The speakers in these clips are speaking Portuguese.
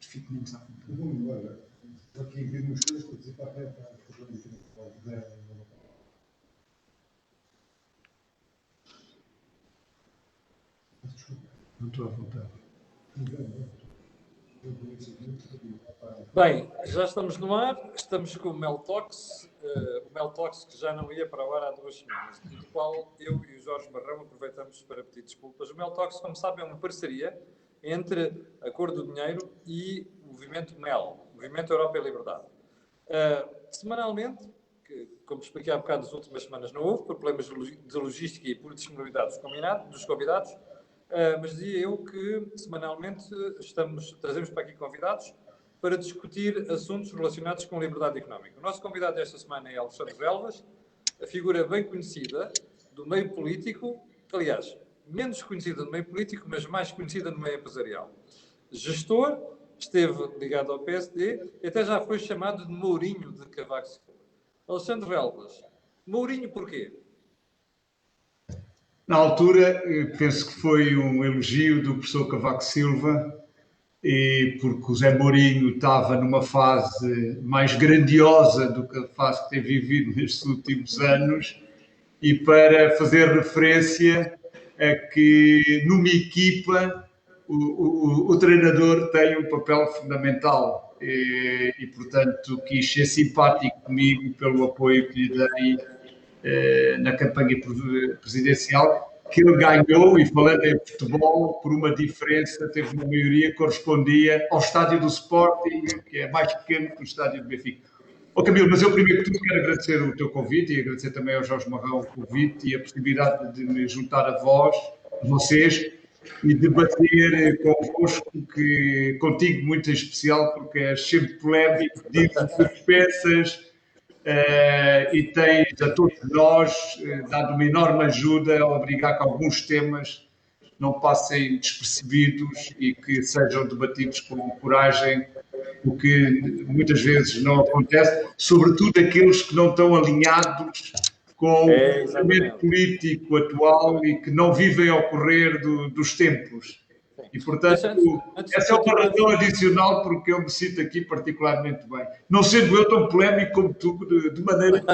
fico menos à vontade. Aqui vimos coisas para dizer para a frente, não estou à vontade. Bem, já estamos no ar, estamos com o Meltox, que já não ia para o ar há 2 semanas, do qual eu e o Jorge Marrão aproveitamos para pedir desculpas. O Meltox, como sabem, é uma parceria entre a Cor do Dinheiro e o movimento MEL, Movimento Europa e Liberdade. Semanalmente, como expliquei há bocado, nas últimas semanas não houve, por problemas de logística e por disponibilidade dos convidados, mas dizia eu que semanalmente trazemos para aqui convidados para discutir assuntos relacionados com liberdade económica. O nosso convidado desta semana é Alexandre Relvas, a figura bem conhecida do meio político, aliás, menos conhecida do meio político, mas mais conhecida no meio empresarial. Gestor, esteve ligado ao PSD e até já foi chamado de Mourinho de Cavaco Silva. Alexandre Relvas, Mourinho porquê? Na altura, penso que foi um elogio do professor Cavaco Silva, e porque o Zé Mourinho estava numa fase mais grandiosa do que a fase que tem vivido nestes últimos anos, e para fazer referência a que numa equipa o treinador tem um papel fundamental e, portanto, quis ser simpático comigo pelo apoio que lhe dei na campanha presidencial, que ele ganhou, e falando em futebol, por uma diferença, teve uma maioria que correspondia ao estádio do Sporting, que é mais pequeno que o estádio do Benfica. Camilo, mas eu primeiro que tudo quero agradecer o teu convite e agradecer também ao Jorge Marrão o convite e a possibilidade de me juntar a vocês, e debater convosco, contigo muito em especial, porque és sempre polémico, dizes muitas peças, e tens a todos nós dado uma enorme ajuda a obrigar que alguns temas não passem despercebidos e que sejam debatidos com coragem, o que muitas vezes não acontece, sobretudo aqueles que não estão alinhados com o pensamento político atual e que não vivem ao correr dos tempos. E, portanto, essa é uma razão adicional porque eu me sinto aqui particularmente bem. Não sendo eu tão polémico como tu, de maneira...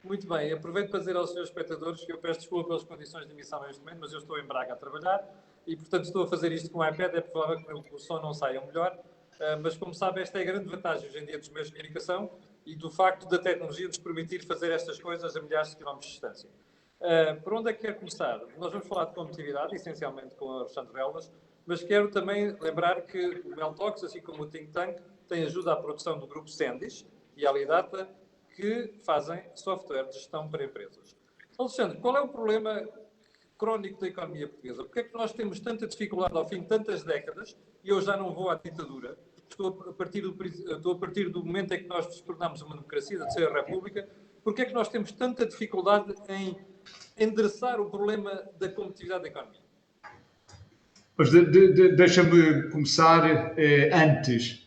Muito bem. Aproveito para dizer aos senhores espectadores que eu peço desculpa pelas condições de emissão neste momento, mas eu estou em Braga a trabalhar e, portanto, estou a fazer isto com o iPad. É provável que o som não saia melhor, mas, como sabe, esta é a grande vantagem hoje em dia dos meios de comunicação e do facto da tecnologia nos permitir fazer estas coisas a milhares de quilómetros de distância. Por onde é que quero começar? Nós vamos falar de competitividade, essencialmente com o Alexandre Relvas, mas quero também lembrar que o Meltox, assim como o Think Tank, tem ajuda à produção do grupo Sendis e a Alidata, que fazem software de gestão para empresas. Alexandre, qual é o problema crónico da economia portuguesa? Porque é que nós temos tanta dificuldade ao fim de tantas décadas, e eu já não vou à ditadura, estou a partir do momento em que nós nos tornamos uma democracia, de ser a República, porque é que nós temos tanta dificuldade em endereçar o problema da competitividade da economia? Mas deixa-me começar antes.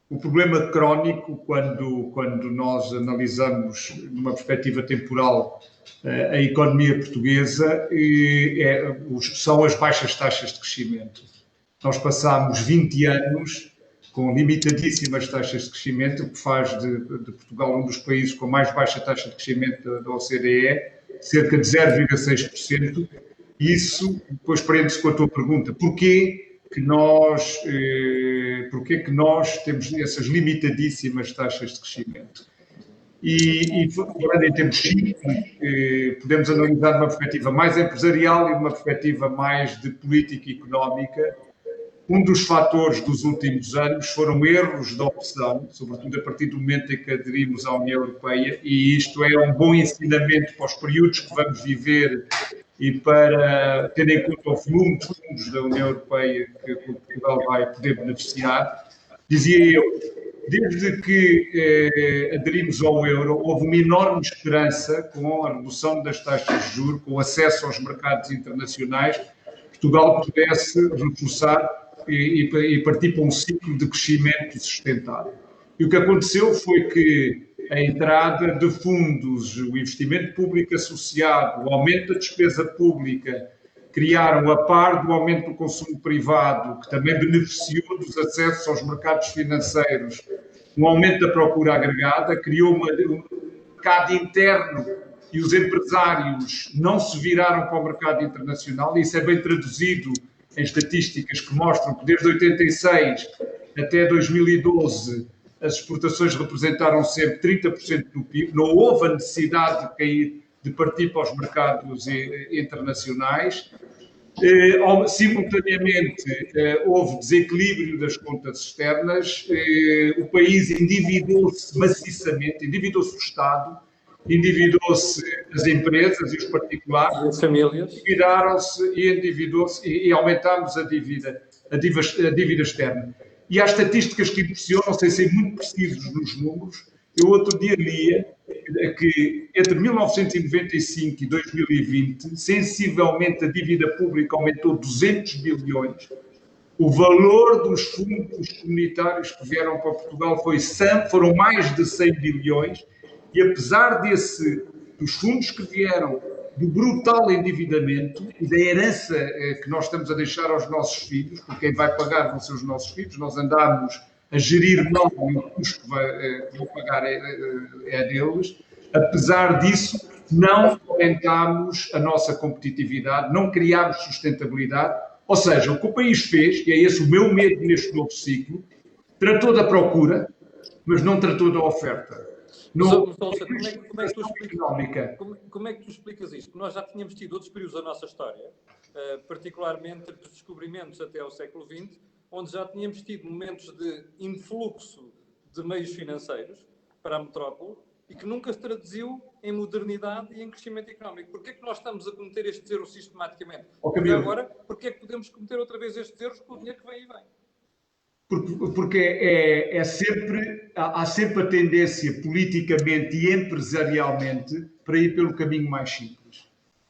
O problema crónico, quando nós analisamos numa perspectiva temporal a economia portuguesa, são as baixas taxas de crescimento. Nós passámos 20 anos com limitadíssimas taxas de crescimento, o que faz de Portugal um dos países com mais baixa taxa de crescimento da OCDE, cerca de 0,6%. Isso depois prende-se com a tua pergunta. Porquê que nós temos essas limitadíssimas taxas de crescimento? E falando em termos simples, podemos analisar de uma perspectiva mais empresarial e de uma perspectiva mais de política económica. Um dos fatores dos últimos anos foram erros de opção, sobretudo a partir do momento em que aderimos à União Europeia, e isto é um bom ensinamento para os períodos que vamos viver e para ter em conta o volume de fundos da União Europeia que Portugal vai poder beneficiar. Dizia eu, desde que aderimos ao euro, houve uma enorme esperança com a redução das taxas de juros, com o acesso aos mercados internacionais, que Portugal pudesse reforçar e partir para um ciclo de crescimento sustentável. E o que aconteceu foi que a entrada de fundos, o investimento público associado, o aumento da despesa pública criaram, a par do aumento do consumo privado, que também beneficiou dos acessos aos mercados financeiros, um aumento da procura agregada, criou um mercado interno e os empresários não se viraram para o mercado internacional. Isso é bem traduzido em estatísticas que mostram que desde 86 até 2012 as exportações representaram sempre 30% do PIB, não houve a necessidade de cair, de partir para os mercados internacionais. Simultaneamente, houve desequilíbrio das contas externas, o país endividou-se maciçamente, endividou-se o Estado, endividou-se as empresas e os particulares, e as famílias, endividaram-se e endividou-se e aumentámos a dívida externa. E há estatísticas que impressionam, sem ser muito precisos nos números. Eu outro dia lia que entre 1995 e 2020, sensivelmente a dívida pública aumentou 200 bilhões. O valor dos fundos comunitários que vieram para Portugal foram mais de 100 bilhões. E apesar dos fundos que vieram, do brutal endividamento e da herança que nós estamos a deixar aos nossos filhos, porque quem vai pagar vão ser os nossos filhos, nós andamos a gerir mal e o custo que vão pagar é deles. Apesar disso, não aumentámos a nossa competitividade, não criámos sustentabilidade. Ou seja, o que o país fez, e é esse o meu medo neste novo ciclo, tratou da procura, mas não tratou da oferta. Como é que tu explicas isto? Nós já tínhamos tido outros períodos da nossa história, particularmente dos descobrimentos até ao século XX, onde já tínhamos tido momentos de influxo de meios financeiros para a metrópole e que nunca se traduziu em modernidade e em crescimento económico. Porquê é que nós estamos a cometer estes erros sistematicamente? E agora, porquê é que podemos cometer outra vez estes erros com o dinheiro que vem e vem? Porque há sempre a tendência politicamente e empresarialmente para ir pelo caminho mais simples.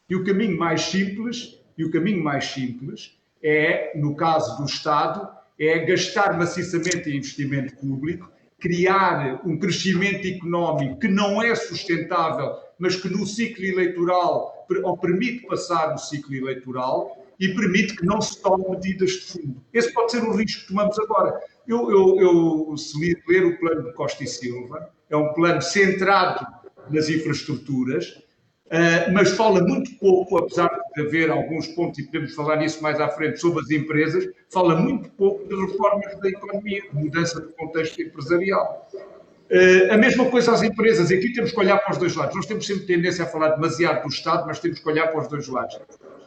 E o caminho mais simples é, no caso do Estado, é gastar maciçamente em investimento público, criar um crescimento económico que não é sustentável, mas que no ciclo eleitoral, ou permite passar o ciclo eleitoral, e permite que não se tome medidas de fundo. Esse pode ser o risco que tomamos agora. Se ler o plano de Costa e Silva, é um plano centrado nas infraestruturas, mas fala muito pouco, apesar de haver alguns pontos, e podemos falar nisso mais à frente, sobre as empresas, fala muito pouco de reformas da economia, de mudança do contexto empresarial. A mesma coisa às empresas, aqui temos que olhar para os dois lados. Nós temos sempre tendência a falar demasiado do Estado, mas temos que olhar para os dois lados.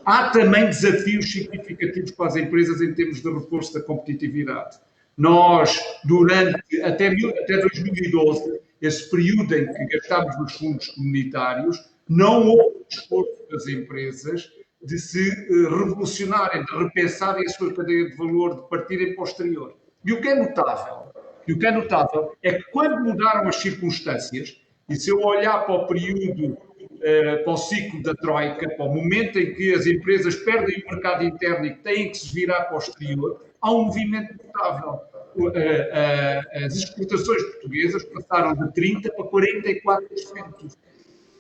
Há também desafios significativos para as empresas em termos de reforço da competitividade. Nós, até 2012, esse período em que gastámos nos fundos comunitários, não houve esforço das empresas de se revolucionarem, de repensarem a sua cadeia de valor, de partirem para o exterior. E o que é notável é que quando mudaram as circunstâncias, e se eu olhar para o período, para o ciclo da Troika, para o momento em que as empresas perdem o mercado interno e têm que se virar para o exterior, há um movimento notável. As exportações portuguesas passaram de 30% para 44%.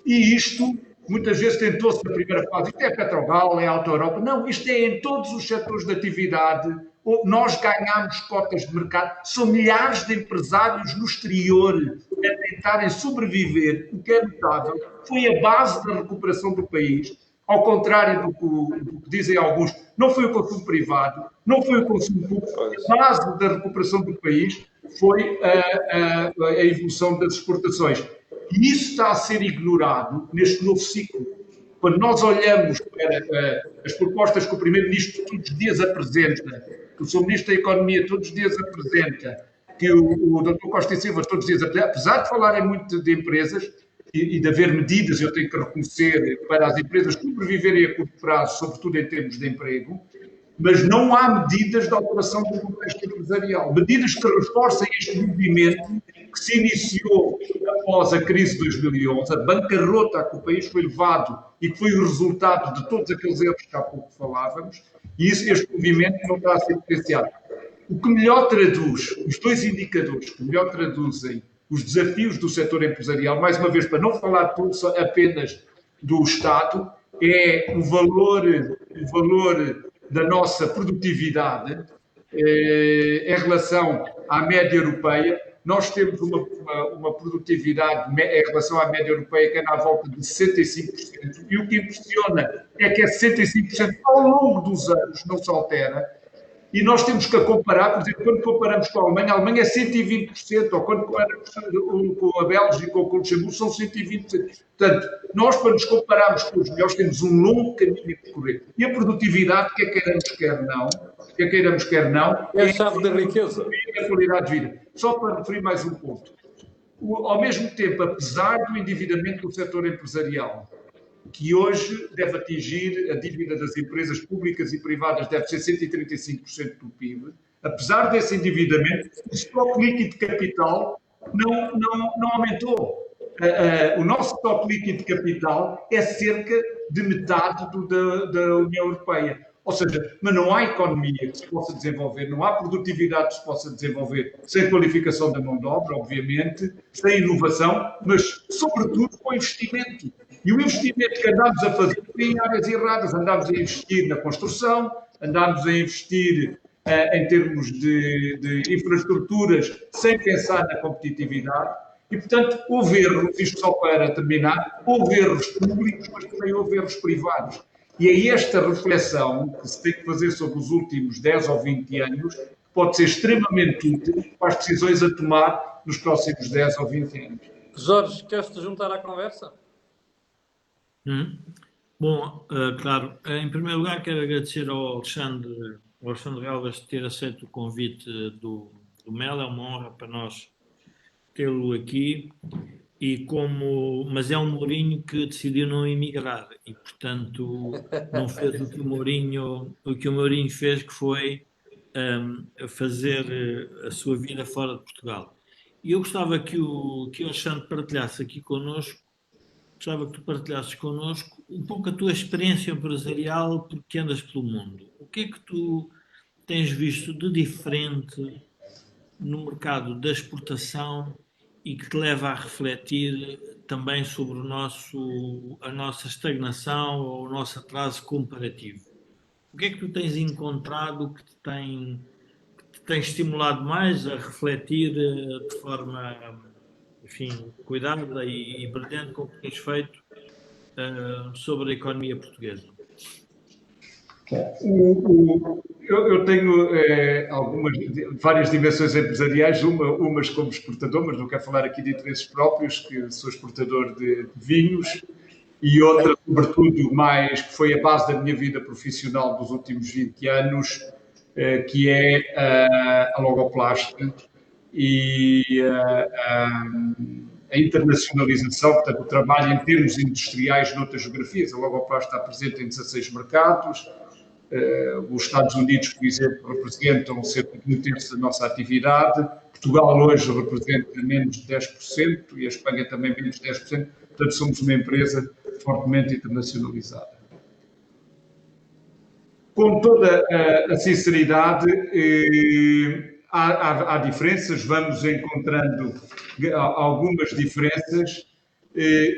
E isto, muitas vezes tentou-se na primeira fase, isto é Petrogal, é Auto Europa. Não, isto é em todos os setores de atividade. Nós ganhamos cotas de mercado. São milhares de empresários no exterior a tentarem sobreviver. O que é notável foi a base da recuperação do país. Ao contrário do que dizem alguns, não foi o consumo privado, não foi o consumo público. A base da recuperação do país foi a evolução das exportações. E isso está a ser ignorado neste novo ciclo. Quando nós olhamos para as propostas que o Primeiro-Ministro todos os dias apresenta, que o Sr. Ministro da Economia todos os dias apresenta, que o Dr. Costa e Silva todos os dias apresenta, apesar de falarem muito de empresas e de haver medidas, eu tenho que reconhecer, para as empresas sobreviverem a curto prazo, sobretudo em termos de emprego, mas não há medidas de alteração do contexto empresarial, medidas que reforcem este movimento que se iniciou após a crise de 2011, a bancarrota a que o país foi levado e que foi o resultado de todos aqueles erros que há pouco falávamos, e este movimento não está a ser potenciado. O que melhor traduz, os dois indicadores que melhor traduzem os desafios do setor empresarial, mais uma vez, para não falar tudo apenas do Estado, é o valor o valor da nossa produtividade em relação à média europeia. Nós temos uma produtividade em relação à média europeia que é na volta de 65%, e o que impressiona é que é 65% ao longo dos anos, não se altera. E nós temos que comparar, por exemplo, quando comparamos com a Alemanha é 120%, ou quando comparamos com a Bélgica ou com o Luxemburgo, são 120%. Portanto, nós, para nos compararmos com os melhores, temos um longo caminho a percorrer. E a produtividade, quer queiramos, quer não, é a chave da riqueza. A qualidade de vida. Só para referir mais um ponto. Ao mesmo tempo, apesar do endividamento do setor empresarial, que hoje deve atingir, a dívida das empresas públicas e privadas deve ser 135% do PIB, apesar desse endividamento, o estoque líquido de capital não aumentou. O nosso estoque líquido de capital é cerca de metade da União Europeia. Ou seja, mas não há economia que se possa desenvolver, não há produtividade que se possa desenvolver sem qualificação da mão de obra, obviamente, sem inovação, mas, sobretudo, com investimento. E o investimento que andámos a fazer em áreas erradas, andámos a investir na construção, andámos a investir em termos de infraestruturas sem pensar na competitividade. E, portanto, houve erros, isto só para terminar, houve erros públicos, mas também houve erros privados. E é esta reflexão que se tem que fazer sobre os últimos 10 ou 20 anos que pode ser extremamente útil para as decisões a tomar nos próximos 10 ou 20 anos. Jorge, queres-te juntar à conversa? Bom, claro, em primeiro lugar quero agradecer ao Alexandre Galvas de ter aceito o convite do MEL, é uma honra para nós tê-lo aqui, mas é um Mourinho que decidiu não emigrar e, portanto, não fez o que o Mourinho fez, que foi fazer a sua vida fora de Portugal. E eu gostava que o Alexandre partilhasse aqui connosco, gostava que tu partilhasses connosco um pouco a tua experiência empresarial, porque andas pelo mundo. O que é que tu tens visto de diferente no mercado da exportação e que te leva a refletir também sobre a nossa estagnação ou o nosso atraso comparativo? O que é que tu tens encontrado que te tem estimulado mais a refletir de forma, enfim, cuidada e brilhante com o que tens feito sobre a economia portuguesa? Eu tenho várias dimensões empresariais, umas como exportador, mas não quero falar aqui de interesses próprios, que sou exportador de vinhos, e outra, sobretudo, que foi a base da minha vida profissional dos últimos 20 anos, que é a Logoplast e a internacionalização, portanto, o trabalho em termos industriais noutras geografias. A Logoplast está presente em 16 mercados. Os Estados Unidos, por exemplo, representam cerca de um terço da nossa atividade. Portugal hoje representa menos de 10% e a Espanha também menos de 10%. Portanto, somos uma empresa fortemente internacionalizada. Com toda a sinceridade, há diferenças, vamos encontrando algumas diferenças.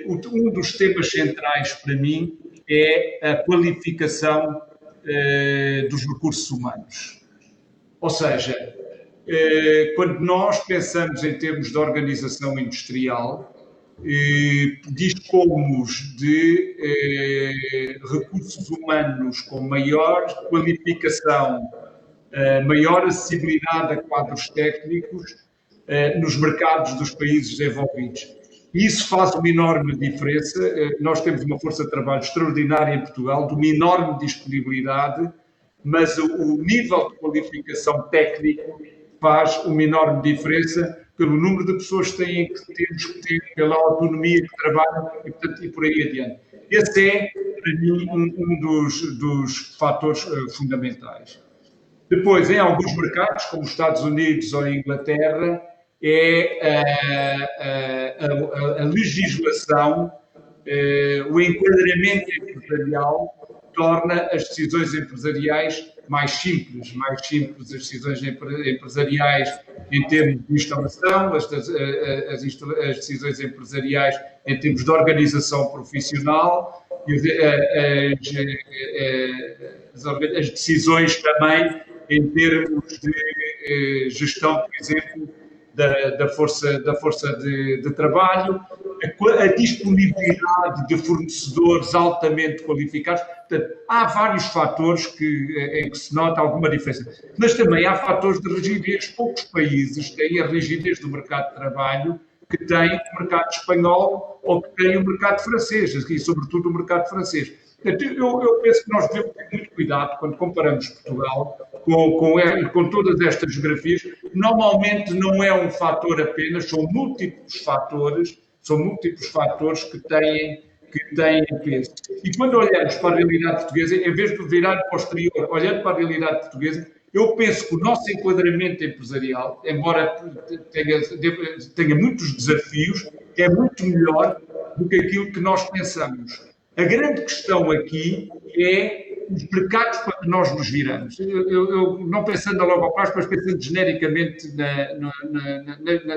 Um dos temas centrais para mim é a qualificação dos recursos humanos. Ou seja, quando nós pensamos em termos de organização industrial, dispomos de recursos humanos com maior qualificação, maior acessibilidade a quadros técnicos nos mercados dos países desenvolvidos. Isso faz uma enorme diferença. Nós temos uma força de trabalho extraordinária em Portugal, de uma enorme disponibilidade, mas o nível de qualificação técnica faz uma enorme diferença pelo número de pessoas que temos que ter, pela autonomia que trabalham e por aí adiante. Esse é, para mim, um dos fatores fundamentais. Depois, em alguns mercados, como os Estados Unidos ou a Inglaterra, a legislação, o enquadramento empresarial torna as decisões empresariais mais simples as decisões empresariais em termos de instalação, as decisões empresariais em termos de organização profissional, as decisões também em termos de gestão, por exemplo, da força de trabalho, a disponibilidade de fornecedores altamente qualificados. Portanto, há vários fatores em que se nota alguma diferença. Mas também há fatores de rigidez. Poucos países têm a rigidez do mercado de trabalho que tem o mercado espanhol ou que tem o mercado francês, e sobretudo o mercado francês. Portanto, eu penso que nós devemos ter muito cuidado quando comparamos Portugal com todas estas geografias. Normalmente não é um fator apenas, são múltiplos fatores que têm peso. E quando olhamos para a realidade portuguesa, em vez de virar para o exterior, olhando para a realidade portuguesa, eu penso que o nosso enquadramento empresarial, embora tenha muitos desafios, é muito melhor do que aquilo que nós pensamos. A grande questão aqui é os mercados para que nós nos viramos. Eu não pensando a longo prazo, mas pensando genericamente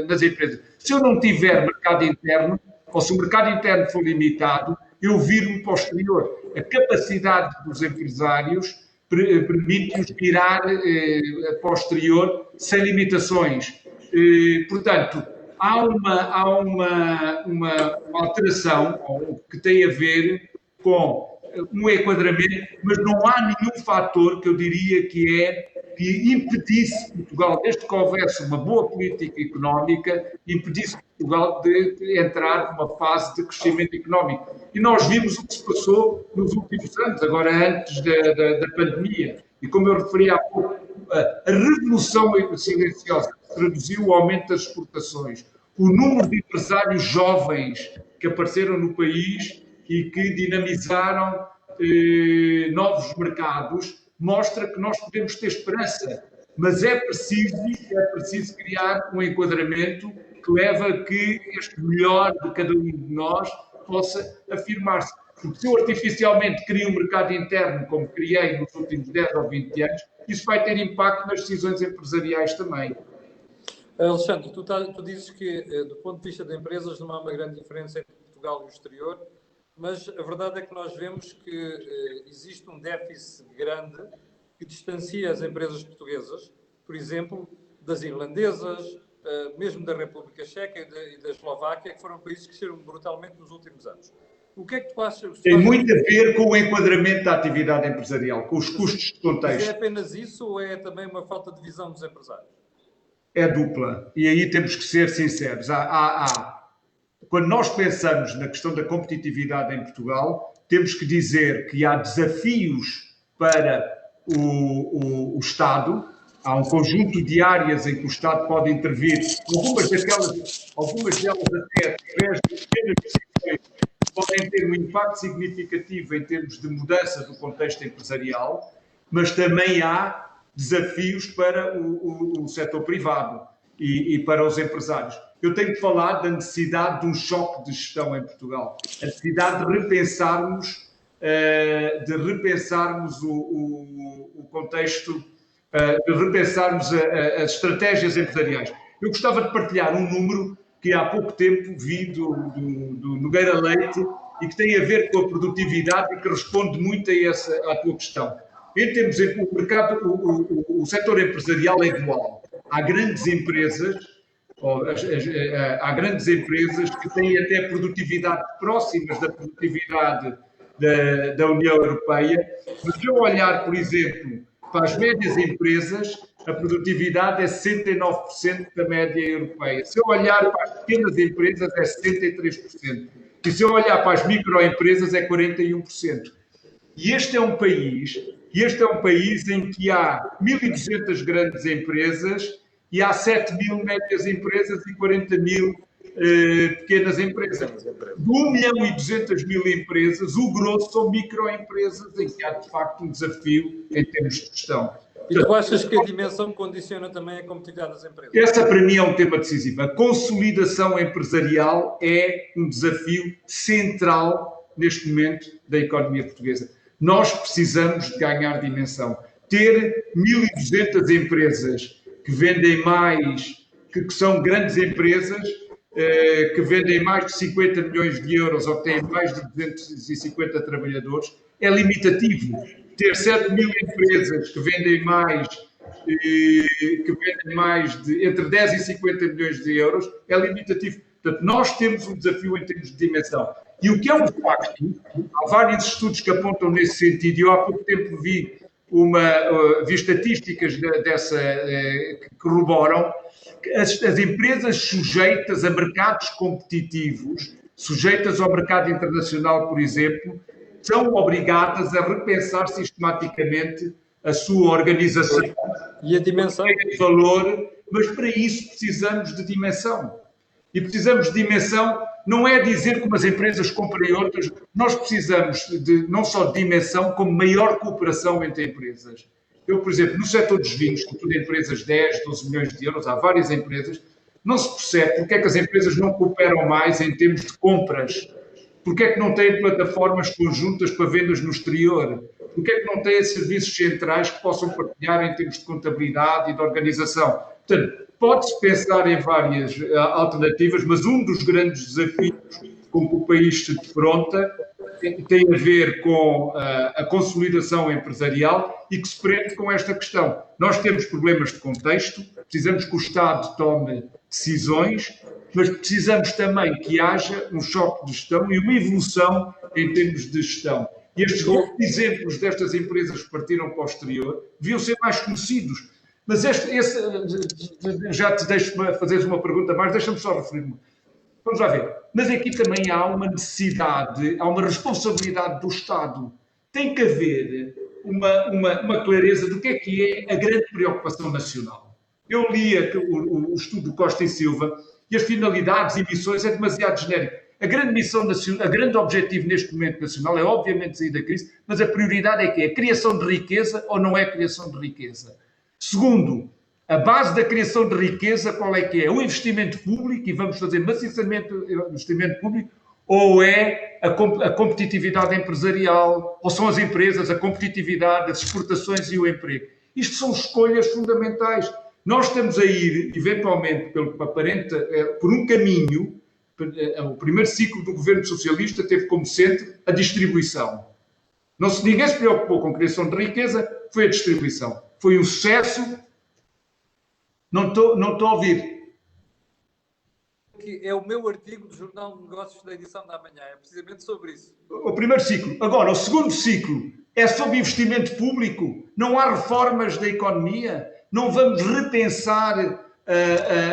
nas empresas. Se eu não tiver mercado interno, ou se o mercado interno for limitado, eu viro-me para o exterior. A capacidade dos empresários permite-nos virar para o exterior sem limitações. Portanto, há uma alteração que tem a ver com um enquadramento, mas não há nenhum fator que eu diria que impedisse Portugal, desde que houvesse uma boa política económica, impedisse Portugal de entrar numa fase de crescimento económico. E nós vimos o que se passou nos últimos anos, agora antes da pandemia. E como eu referi há pouco, a revolução silenciosa que traduziu o aumento das exportações, o número de empresários jovens que apareceram no país e que dinamizaram novos mercados, mostra que nós podemos ter esperança, mas é preciso criar um enquadramento que leve a que este melhor de cada um de nós possa afirmar-se. Porque se eu artificialmente crio um mercado interno, como criei nos últimos 10 ou 20 anos, isso vai ter impacto nas decisões empresariais também. Alexandre, tu dizes que, do ponto de vista de empresas, não há uma grande diferença entre Portugal e o exterior, mas a verdade é que nós vemos que existe um déficit grande que distancia as empresas portuguesas, por exemplo, das irlandesas, mesmo da República Checa e da Eslováquia, que foram países que cresceram brutalmente nos últimos anos. O que é que tu achas? Tem muito a ver com o enquadramento da atividade empresarial, com os custos de contexto. Mas é apenas isso ou é também uma falta de visão dos empresários? É dupla. E aí temos que ser sinceros. Quando nós pensamos na questão da competitividade em Portugal, temos que dizer que há desafios para o Estado. Há um conjunto de áreas em que o Estado pode intervir, algumas delas até através de pequenas decisões podem ter um impacto significativo em termos de mudança do contexto empresarial, mas também há desafios para o setor privado e para os empresários. Eu tenho que falar da necessidade de um choque de gestão em Portugal, a necessidade de repensarmos o contexto, de repensarmos as estratégias empresariais. Eu gostava de partilhar um número que há pouco tempo vi do Nogueira Leite e que tem a ver com a produtividade e que responde muito à tua questão. Em termos de mercado, o setor empresarial é dual. Há grandes empresas que têm até produtividade próximas da produtividade da União Europeia, mas se eu olhar, por exemplo, para as médias empresas, a produtividade é 69% da média europeia. Se eu olhar para as pequenas empresas, é 73%. E se eu olhar para as microempresas, é 41%. E este é um país em que há 1.200 grandes empresas e há 7.000 médias empresas e 40.000 pequenas empresas. De 1.200.000 empresas, o grosso são microempresas em que há, de facto, um desafio em termos de gestão. E tu achas que a dimensão condiciona também a competitividade das empresas? Essa, para mim, é um tema decisivo. A consolidação empresarial é um desafio central, neste momento, da economia portuguesa. Nós precisamos de ganhar dimensão. Ter 1.200 empresas que vendem mais, que são grandes empresas, que vendem mais de 50 milhões de euros ou que têm mais de 250 trabalhadores, é limitativo. Ter 7 mil empresas que vendem mais de entre 10 e 50 milhões de euros é limitativo. Portanto, nós temos um desafio em termos de dimensão. E o que é um facto, há vários estudos que apontam nesse sentido, e eu há pouco tempo vi estatísticas que corroboram que as empresas sujeitas a mercados competitivos, sujeitas ao mercado internacional, por exemplo, são obrigadas a repensar sistematicamente a sua organização e a dimensão de valor, mas para isso precisamos de dimensão. E precisamos de dimensão, não é dizer que umas empresas comprem outras, nós precisamos não só de dimensão, como maior cooperação entre empresas. Eu, por exemplo, no setor dos vinhos, com tudo empresas de 10, 12 milhões de euros, há várias empresas, não se percebe porque é que as empresas não cooperam mais em termos de compras. Porque é que não têm plataformas conjuntas para vendas no exterior? Porque é que não têm serviços centrais que possam partilhar em termos de contabilidade e de organização? Portanto, pode-se pensar em várias alternativas, mas um dos grandes desafios com que o país se defronta tem a ver com a consolidação empresarial e que se prende com esta questão. Nós temos problemas de contexto, precisamos que o Estado tome decisões, mas precisamos também que haja um choque de gestão e uma evolução em termos de gestão. E estes exemplos destas empresas que partiram para o exterior deviam ser mais conhecidos. Mas já te deixo fazer uma pergunta mais, deixa-me só referir-me. Vamos lá ver. Mas aqui também há uma necessidade, há uma responsabilidade do Estado. Tem que haver uma clareza do que é a grande preocupação nacional. Eu li o estudo do Costa e Silva e as finalidades e missões é demasiado genérico. A grande missão nacional, o grande objetivo neste momento nacional é obviamente sair da crise, mas a prioridade é que é a criação de riqueza ou não é a criação de riqueza. Segundo, a base da criação de riqueza, qual é que é? O investimento público, e vamos fazer maciçamente investimento público, ou é a competitividade empresarial, ou são as empresas, a competitividade, as exportações e o emprego. Isto são escolhas fundamentais. Nós estamos a ir, eventualmente, por um caminho. O primeiro ciclo do governo socialista teve como centro a distribuição. Ninguém se preocupou com a criação de riqueza, foi a distribuição. Foi um sucesso. Não estou a ouvir. É o meu artigo do Jornal de Negócios da edição da manhã, é precisamente sobre isso. O primeiro ciclo. Agora, o segundo ciclo é sobre investimento público. Não há reformas da economia. Não vamos repensar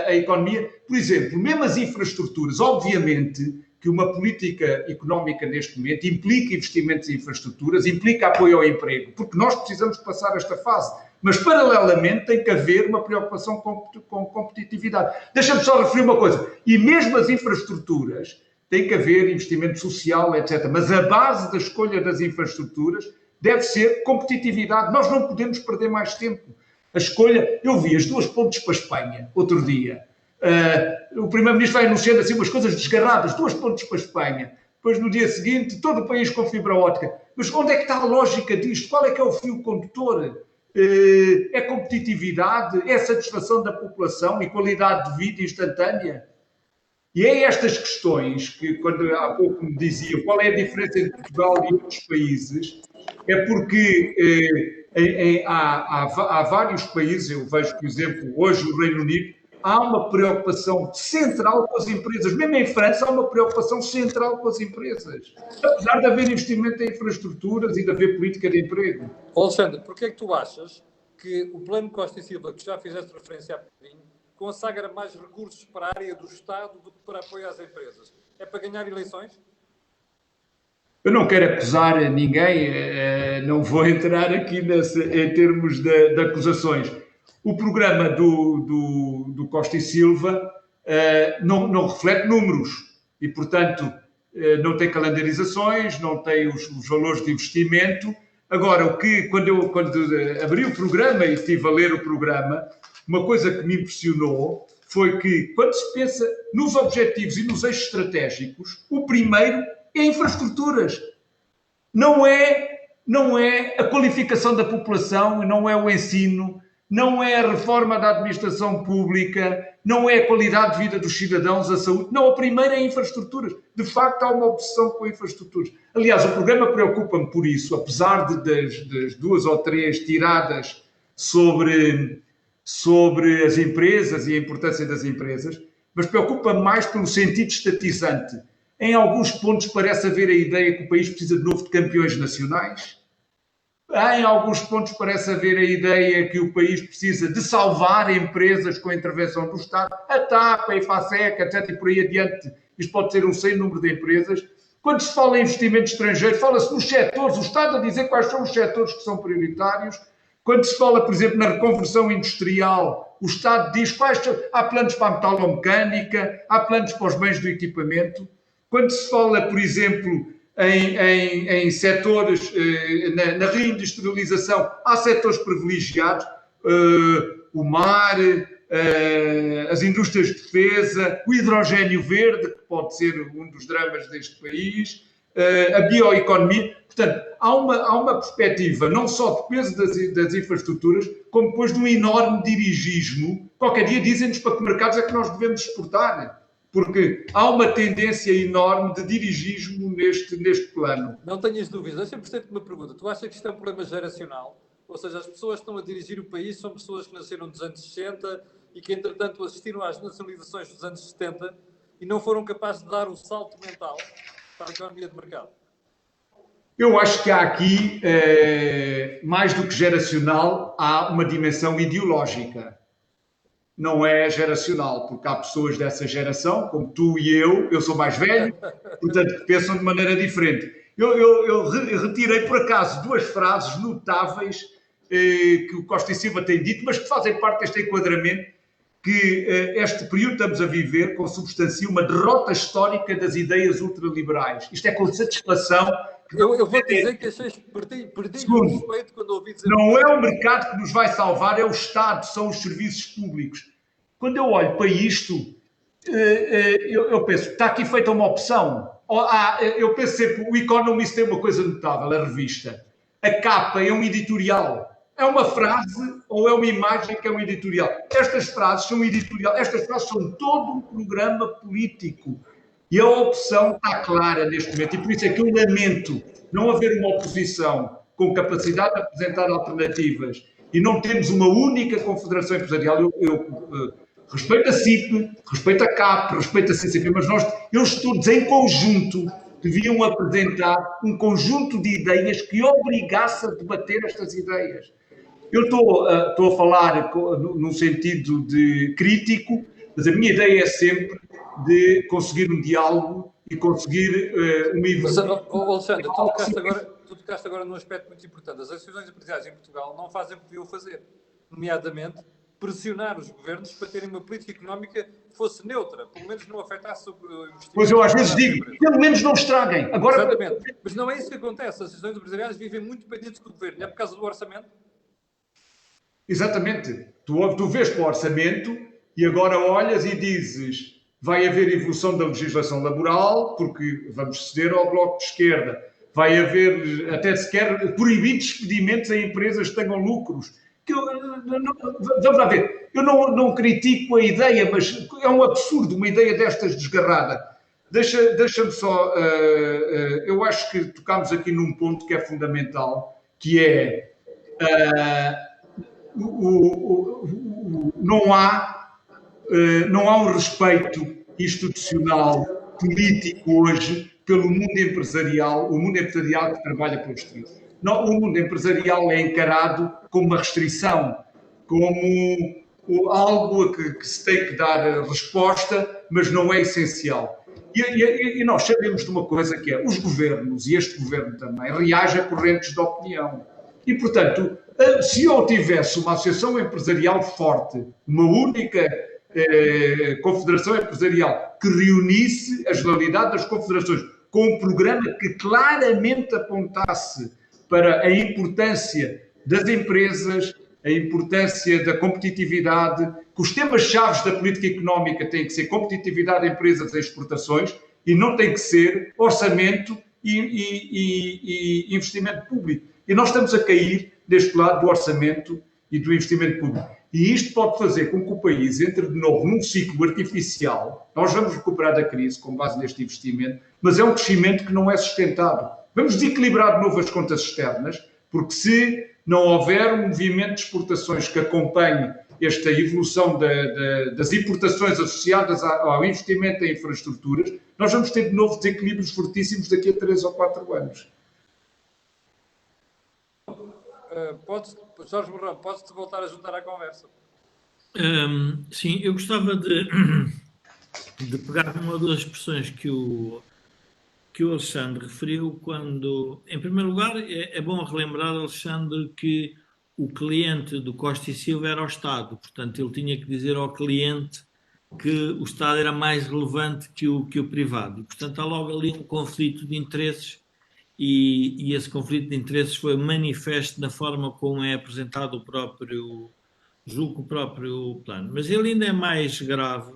a economia. Por exemplo, mesmo as infraestruturas, obviamente que uma política económica neste momento implica investimentos em infraestruturas, implica apoio ao emprego, porque nós precisamos passar esta fase. Mas, paralelamente, tem que haver uma preocupação com competitividade. Deixa-me só referir uma coisa. E mesmo as infraestruturas, tem que haver investimento social, etc. Mas a base da escolha das infraestruturas deve ser competitividade. Nós não podemos perder mais tempo. A escolha... Eu vi as 2 pontes para a Espanha, outro dia. O Primeiro-Ministro vai anunciando assim umas coisas desgarradas, 2 pontes para a Espanha. Depois, no dia seguinte, todo o país com fibra óptica. Mas onde é que está a lógica disto? Qual é que é o fio condutor? É competitividade? É satisfação da população e qualidade de vida instantânea? E é estas questões que, quando há pouco me diziam qual é a diferença entre Portugal e outros países, é porque há vários países, eu vejo, por exemplo, hoje o Reino Unido, há uma preocupação central com as empresas. Mesmo em França há uma preocupação central com as empresas. Apesar de haver investimento em infraestruturas e de haver política de emprego. Alexandre, porquê é que tu achas que o plano Costa e Silva, que já fizeste referência há bocadinho, consagra mais recursos para a área do Estado do que para apoio às empresas? É para ganhar eleições? Eu não quero acusar ninguém, não vou entrar aqui em termos de acusações. O programa do Costa e Silva não reflete números e, portanto, não tem calendarizações, não tem os valores de investimento. Agora, quando abri o programa e estive a ler o programa, uma coisa que me impressionou foi que, quando se pensa nos objetivos e nos eixos estratégicos, o primeiro é infraestruturas. Não é a qualificação da população, não é o ensino, não é a reforma da administração pública, não é a qualidade de vida dos cidadãos, a saúde. Não, a primeira é infraestruturas. De facto, há uma obsessão com infraestruturas. Aliás, o programa preocupa-me por isso, apesar das 2 ou 3 tiradas sobre as empresas e a importância das empresas, mas preocupa-me mais pelo sentido estatizante. Em alguns pontos parece haver a ideia que o país precisa de novo de campeões nacionais. Em alguns pontos parece haver a ideia que o país precisa de salvar empresas com a intervenção do Estado, a TAP, a IFASEC, etc. e por aí adiante. Isto pode ser um sem número de empresas. Quando se fala em investimento estrangeiro, fala-se nos setores, o Estado a dizer quais são os setores que são prioritários. Quando se fala, por exemplo, na reconversão industrial, o Estado diz quais são, há planos para a metalomecânica, há planos para os bens do equipamento. Quando se fala, por exemplo, em setores, na reindustrialização, há setores privilegiados, o mar, as indústrias de defesa, o hidrogénio verde, que pode ser um dos dramas deste país, a bioeconomia. Portanto, há uma perspectiva não só de peso das infraestruturas, como depois de um enorme dirigismo. Qualquer dia dizem-nos para que mercados é que nós devemos exportar, porque há uma tendência enorme de dirigismo neste plano. Não tenhas dúvidas. Deixa-me fazer-te uma pergunta. Tu achas que isto é um problema geracional? Ou seja, as pessoas que estão a dirigir o país são pessoas que nasceram nos anos 60 e que, entretanto, assistiram às nacionalizações dos anos 70 e não foram capazes de dar o salto mental para a economia de mercado? Eu acho que há aqui, mais do que geracional, há uma dimensão ideológica. Não é geracional, porque há pessoas dessa geração, como tu e eu sou mais velho, portanto, que pensam de maneira diferente. Eu retirei, por acaso, 2 frases notáveis que o Costa e Silva tem dito, mas que fazem parte deste enquadramento, que este período estamos a viver consubstancia uma derrota histórica das ideias ultraliberais. Isto é com satisfação. Eu vou dizer que achei perdi o respeito quando ouvi dizer... Não é o mercado que nos vai salvar, é o Estado, são os serviços públicos. Quando eu olho para isto, eu penso, está aqui feita uma opção. Eu penso sempre, o Economist tem uma coisa notável, a revista. A capa é um editorial. É uma frase ou é uma imagem que é um editorial. Estas frases são editorial. Estas frases são todo um programa político. E a opção está clara neste momento. E por isso é que eu lamento não haver uma oposição com capacidade de apresentar alternativas e não temos uma única confederação empresarial. Eu respeito a CIP, respeito a CAP, respeito a CCP, mas eles todos em conjunto deviam apresentar um conjunto de ideias que obrigasse a debater estas ideias. Eu estou a falar num sentido de crítico, mas a minha ideia é sempre de conseguir um diálogo e conseguir uma evolução. Alexandre, tu tocaste agora num aspecto muito importante. As associações empresariais em Portugal não fazem o que deviam fazer, nomeadamente pressionar os governos para terem uma política económica que fosse neutra, pelo menos não afetasse o investimento. Pois eu às vezes digo, pelo menos não estraguem. Agora... Exatamente, mas não é isso que acontece. As associações empresariais vivem muito dependentes do governo. É por causa do orçamento? Exatamente. Tu vês para o orçamento e agora olhas e dizes vai haver evolução da legislação laboral porque vamos ceder ao Bloco de Esquerda. Vai haver, até sequer, proibir despedimentos a empresas que tenham lucros. Vamos lá ver. Eu não critico a ideia, mas é um absurdo uma ideia destas desgarrada. Deixa-me só... eu acho que tocámos aqui num ponto que é fundamental, que é... não há um respeito institucional, político hoje pelo mundo empresarial, o mundo empresarial que trabalha pelo exterior. Não, o mundo empresarial é encarado como uma restrição, como algo a que se tem que dar resposta, mas não é essencial. E nós sabemos de uma coisa que é, os governos, e este governo também, reagem a correntes de opinião. E, portanto, se eu tivesse uma associação empresarial forte, uma única confederação empresarial que reunisse a generalidade das confederações com um programa que claramente apontasse para a importância das empresas, a importância da competitividade, que os temas-chave da política económica têm que ser competitividade de empresas e exportações e não tem que ser orçamento e investimento público. E nós estamos a cair deste lado do orçamento e do investimento público. E isto pode fazer com que o país entre de novo num ciclo artificial. Nós vamos recuperar da crise com base neste investimento, mas é um crescimento que não é sustentado. Vamos desequilibrar de novo as contas externas, porque se não houver um movimento de exportações que acompanhe esta evolução das importações associadas ao investimento em infraestruturas, nós vamos ter de novo desequilíbrios fortíssimos daqui a 3 ou 4 anos. Jorge Borrão, podes-te voltar a juntar à conversa? Sim, eu gostava de pegar numa ou duas expressões que o Alexandre referiu quando, em primeiro lugar, é bom relembrar, Alexandre, que o cliente do Costa e Silva era o Estado, portanto ele tinha que dizer ao cliente que o Estado era mais relevante que o privado, e, portanto há logo ali um conflito de interesses e esse conflito de interesses foi manifesto na forma como é apresentado o próprio plano, mas ele ainda é mais grave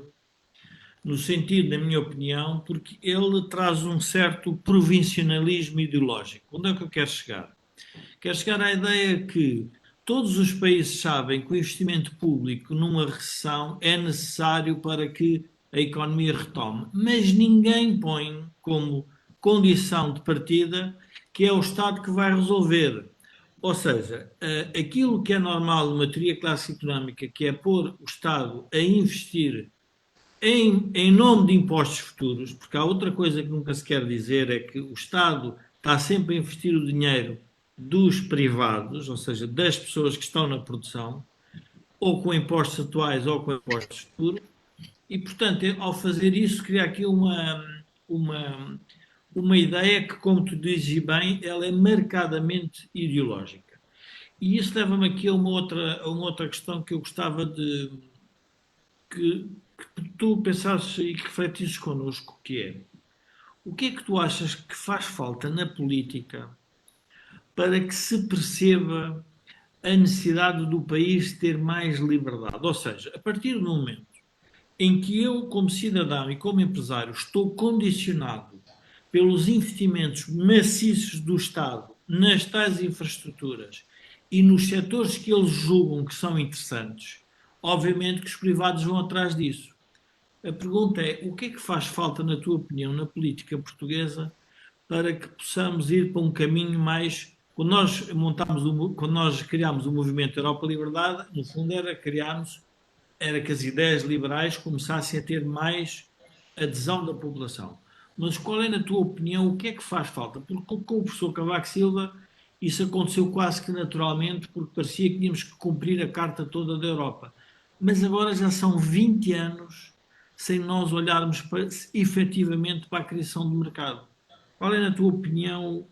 no sentido, na minha opinião, porque ele traz um certo provincialismo ideológico. Onde é que eu quero chegar? Quero chegar à ideia que todos os países sabem que o investimento público numa recessão é necessário para que a economia retome, mas ninguém põe como condição de partida que é o Estado que vai resolver. Ou seja, aquilo que é normal numa teoria clássica económica, que é pôr o Estado a investir em nome de impostos futuros, porque há outra coisa que nunca se quer dizer, é que o Estado está sempre a investir o dinheiro dos privados, ou seja, das pessoas que estão na produção, ou com impostos atuais ou com impostos futuros, e, portanto, ao fazer isso, cria aqui uma ideia que, como tu dizes bem, ela é marcadamente ideológica. E isso leva-me aqui a uma outra questão que eu gostava de que tu pensasses e que refletisses connosco, que é: o que é que tu achas que faz falta na política para que se perceba a necessidade do país ter mais liberdade? Ou seja, a partir do momento em que eu, como cidadão e como empresário, estou condicionado pelos investimentos maciços do Estado nas tais infraestruturas e nos setores que eles julgam que são interessantes, obviamente que os privados vão atrás disso. A pergunta é: o que é que faz falta, na tua opinião, na política portuguesa para que possamos ir para um caminho mais... Quando nós criámos o movimento Europa Liberdade, no fundo era que as ideias liberais começassem a ter mais adesão da população. Mas qual é, na tua opinião, o que é que faz falta? Porque com o professor Cavaco Silva isso aconteceu quase que naturalmente, porque parecia que tínhamos que cumprir a carta toda da Europa. Mas agora já são 20 anos sem nós olharmos efetivamente para a criação do mercado. Qual é, na tua opinião,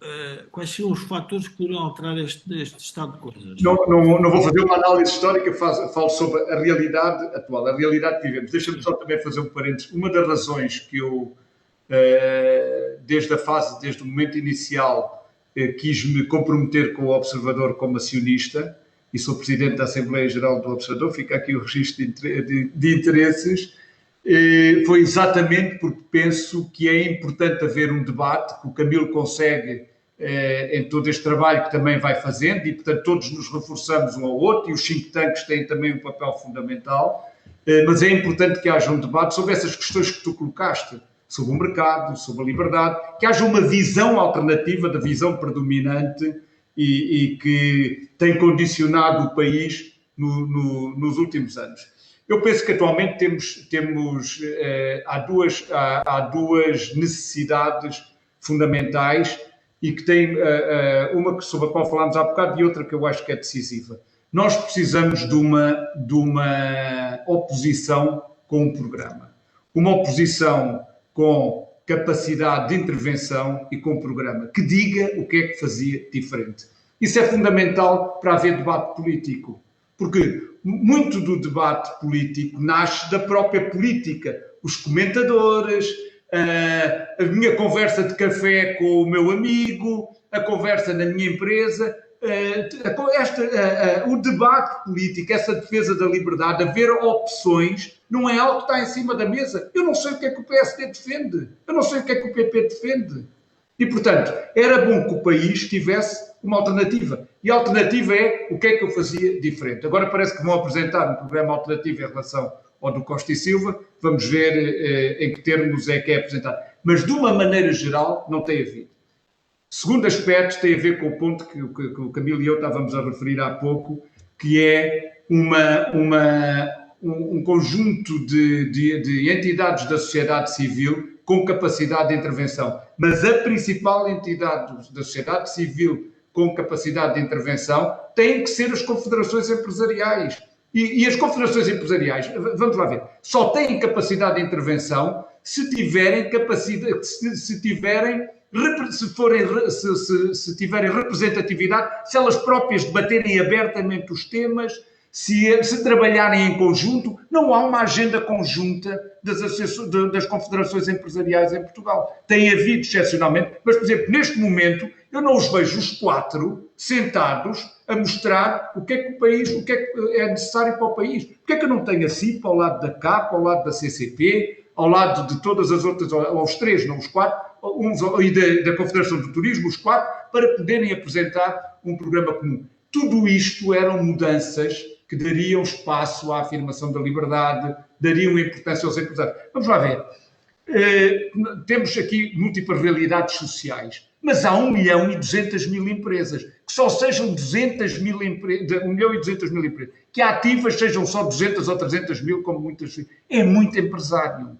quais são os fatores que poderiam alterar este estado de coisas? Não vou fazer uma análise histórica, falo sobre a realidade atual, a realidade que vivemos. Deixa-me só também fazer um parênteses. Uma das razões que eu, desde o momento inicial, quis me comprometer com o Observador como acionista, e sou Presidente da Assembleia Geral do Observador, fica aqui o registro de interesses, foi exatamente porque penso que é importante haver um debate, que o Camilo consegue em todo este trabalho que também vai fazendo, e portanto todos nos reforçamos um ao outro, e os think tanks têm também um papel fundamental, mas é importante que haja um debate sobre essas questões que tu colocaste, sobre o mercado, sobre a liberdade, que haja uma visão alternativa da visão predominante e que tem condicionado o país nos últimos anos. Eu penso que atualmente há duas necessidades fundamentais e que tem uma sobre a qual falámos há bocado e outra que eu acho que é decisiva. Nós precisamos de uma oposição com um programa. Uma oposição com capacidade de intervenção e com um programa que diga o que é que fazia diferente. Isso é fundamental para haver debate político, porque muito do debate político nasce da própria política. Os comentadores, a minha conversa de café com o meu amigo, a conversa na minha empresa, o debate político, essa defesa da liberdade, haver opções, não é algo que está em cima da mesa. Eu não sei o que é que o PSD defende, eu não sei o que é que o PP defende. E, portanto, era bom que o país tivesse uma alternativa. E a alternativa é o que é que eu fazia diferente. Agora parece que vão apresentar um programa alternativo em relação ao do Costa e Silva, vamos ver em que termos é que é apresentado. Mas de uma maneira geral não tem havido. Segundo aspecto tem a ver com o ponto que o Camilo e eu estávamos a referir há pouco, que é um conjunto de entidades da sociedade civil com capacidade de intervenção. Mas a principal entidade da sociedade civil com capacidade de intervenção têm que ser as confederações empresariais. E as confederações empresariais, vamos lá ver, só têm capacidade de intervenção se tiverem capacidade, se tiverem representatividade, se elas próprias debaterem abertamente os temas, se trabalharem em conjunto. Não há uma agenda conjunta das confederações empresariais em Portugal. Tem havido excepcionalmente, mas, por exemplo, neste momento, eu não os vejo os 4 sentados a mostrar o que é que o país, o que é necessário para o país. Porque é que eu não tenho a CIP ao lado da CAP, ao lado da CCP, ao lado de todas as outras, aos 3, não os 4, e da Confederação do Turismo, os 4, para poderem apresentar um programa comum. Tudo isto eram mudanças que dariam espaço à afirmação da liberdade, dariam importância aos empresários. Vamos lá ver. Temos aqui múltiplas realidades sociais, mas há 1.200.000 empresas, que só sejam 200.000 empresas, 1.200.000 empresas, que ativas sejam só 200 ou 300.000, como muitas. É muito empresário.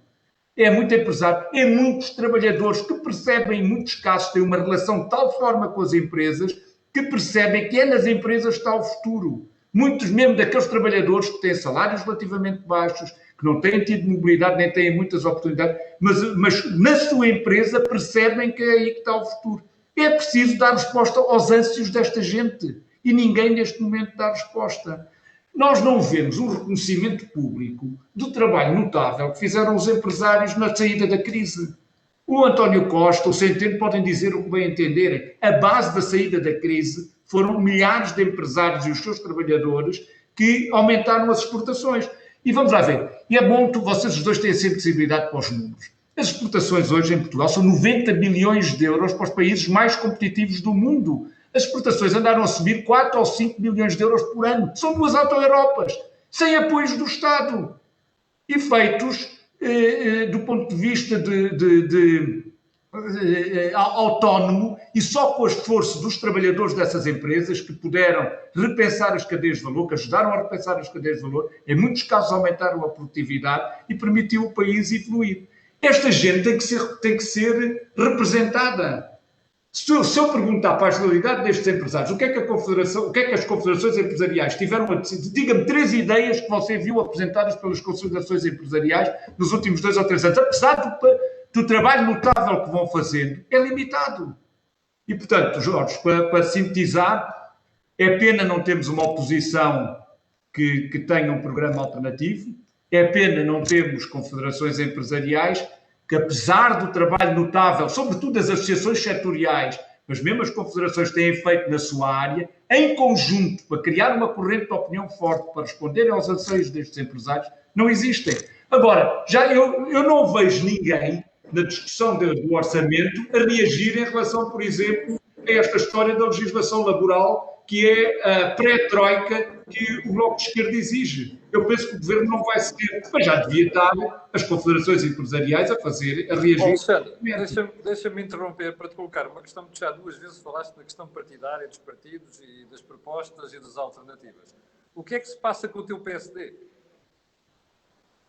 É muito empresário, é muitos trabalhadores que percebem, em muitos casos, têm uma relação de tal forma com as empresas que percebem que é nas empresas que está o futuro. Muitos mesmo daqueles trabalhadores que têm salários relativamente baixos, que não têm tido mobilidade, nem têm muitas oportunidades, mas na sua empresa percebem que é aí que está o futuro. É preciso dar resposta aos ânsios desta gente e ninguém neste momento dá resposta. Nós não vemos um reconhecimento público do trabalho notável que fizeram os empresários na saída da crise. O António Costa, o Centeno podem dizer o que bem entenderem. A base da saída da crise foram milhares de empresários e os seus trabalhadores que aumentaram as exportações. E vamos lá ver. E é bom que vocês os dois tenham sempre sensibilidade para os números. As exportações hoje em Portugal são 90 bilhões de euros para os países mais competitivos do mundo. As exportações andaram a subir 4 ou 5 bilhões de euros por ano. São 2 auto-Europas, sem apoios do Estado. E feitos do ponto de vista autónomo e só com o esforço dos trabalhadores dessas empresas que puderam repensar as cadeias de valor, que ajudaram a repensar as cadeias de valor, em muitos casos aumentaram a produtividade e permitiu o país evoluir. Esta gente tem que ser representada. Se eu perguntar para a generalidade destes empresários o que é que as confederações empresariais tiveram a decidir, diga-me 3 ideias que você viu apresentadas pelas confederações empresariais nos últimos 2 ou 3 anos, apesar do trabalho notável que vão fazendo, é limitado. E, portanto, Jorge, para sintetizar, é pena não termos uma oposição que tenha um programa alternativo, é pena não termos confederações empresariais que, apesar do trabalho notável, sobretudo das associações setoriais, mas mesmo as confederações têm feito na sua área, em conjunto, para criar uma corrente de opinião forte, para responderem aos anseios destes empresários, não existem. Agora, eu não vejo ninguém na discussão do orçamento a reagir em relação, por exemplo, a esta história da legislação laboral, que é a pré-troika que o Bloco de Esquerda exige. Eu penso que o Governo não vai ceder, mas já devia estar as confederações empresariais a reagir. Alexandre, deixa-me interromper para te colocar uma questão que já 2 vezes falaste da questão partidária, dos partidos e das propostas e das alternativas. O que é que se passa com o teu PSD?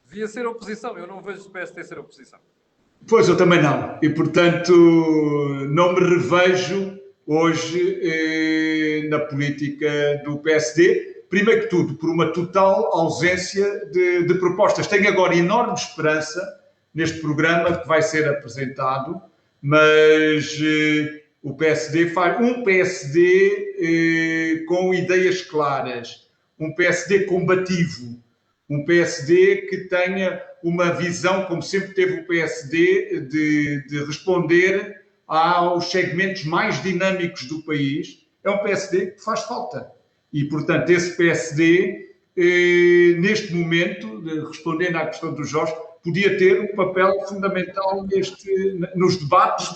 Devia ser oposição, eu não vejo o PSD ser oposição. Pois, eu também não. E, portanto, não me revejo hoje na política do PSD, primeiro que tudo, por uma total ausência de propostas. Tenho agora enorme esperança neste programa que vai ser apresentado, mas o PSD faz um PSD com ideias claras, um PSD combativo, um PSD que tenha uma visão, como sempre teve o PSD, de responder aos segmentos mais dinâmicos do país. É um PSD que faz falta. E, portanto, esse PSD, neste momento, respondendo à questão do Jorge, podia ter um papel fundamental nos debates.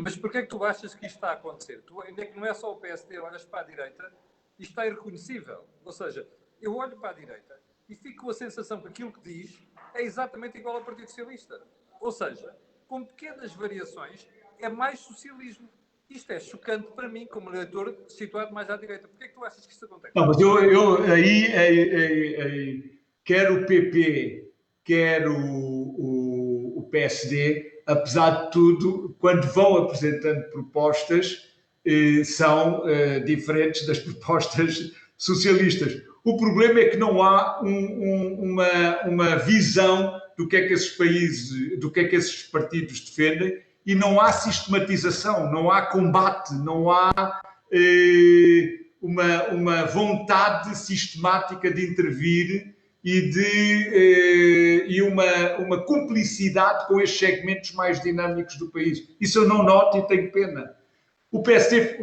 Mas porquê é que tu achas que isto está a acontecer? Ainda é que não é só o PSD, olhas para a direita, isto está irreconhecível. Ou seja, eu olho para a direita e fico com a sensação que aquilo que diz é exatamente igual ao Partido Socialista. Ou seja, com pequenas variações, é mais socialismo. Isto é chocante para mim, como eleitor situado mais à direita. Porquê é que tu achas que isto acontece? Não, mas eu aí, quer o PP, quer o PSD, apesar de tudo, quando vão apresentando propostas, são diferentes das propostas socialistas. O problema é que não há uma visão do que é que esses países, do que é que esses partidos defendem, e não há sistematização, não há combate, não há uma vontade sistemática de intervir e uma cumplicidade com estes segmentos mais dinâmicos do país. Isso eu não noto e tenho pena. O PSD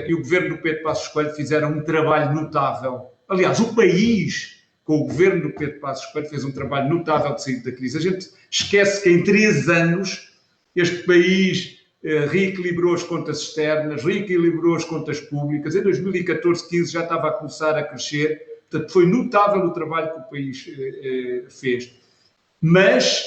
e o governo do Pedro Passos Coelho fizeram um trabalho notável. Aliás, o país, com o governo do Pedro Passos Coelho, fez um trabalho notável de sair da crise. A gente esquece que em 3 anos este país reequilibrou as contas externas, reequilibrou as contas públicas. Em 2014-15 já estava a começar a crescer. Portanto, foi notável o trabalho que o país fez. Mas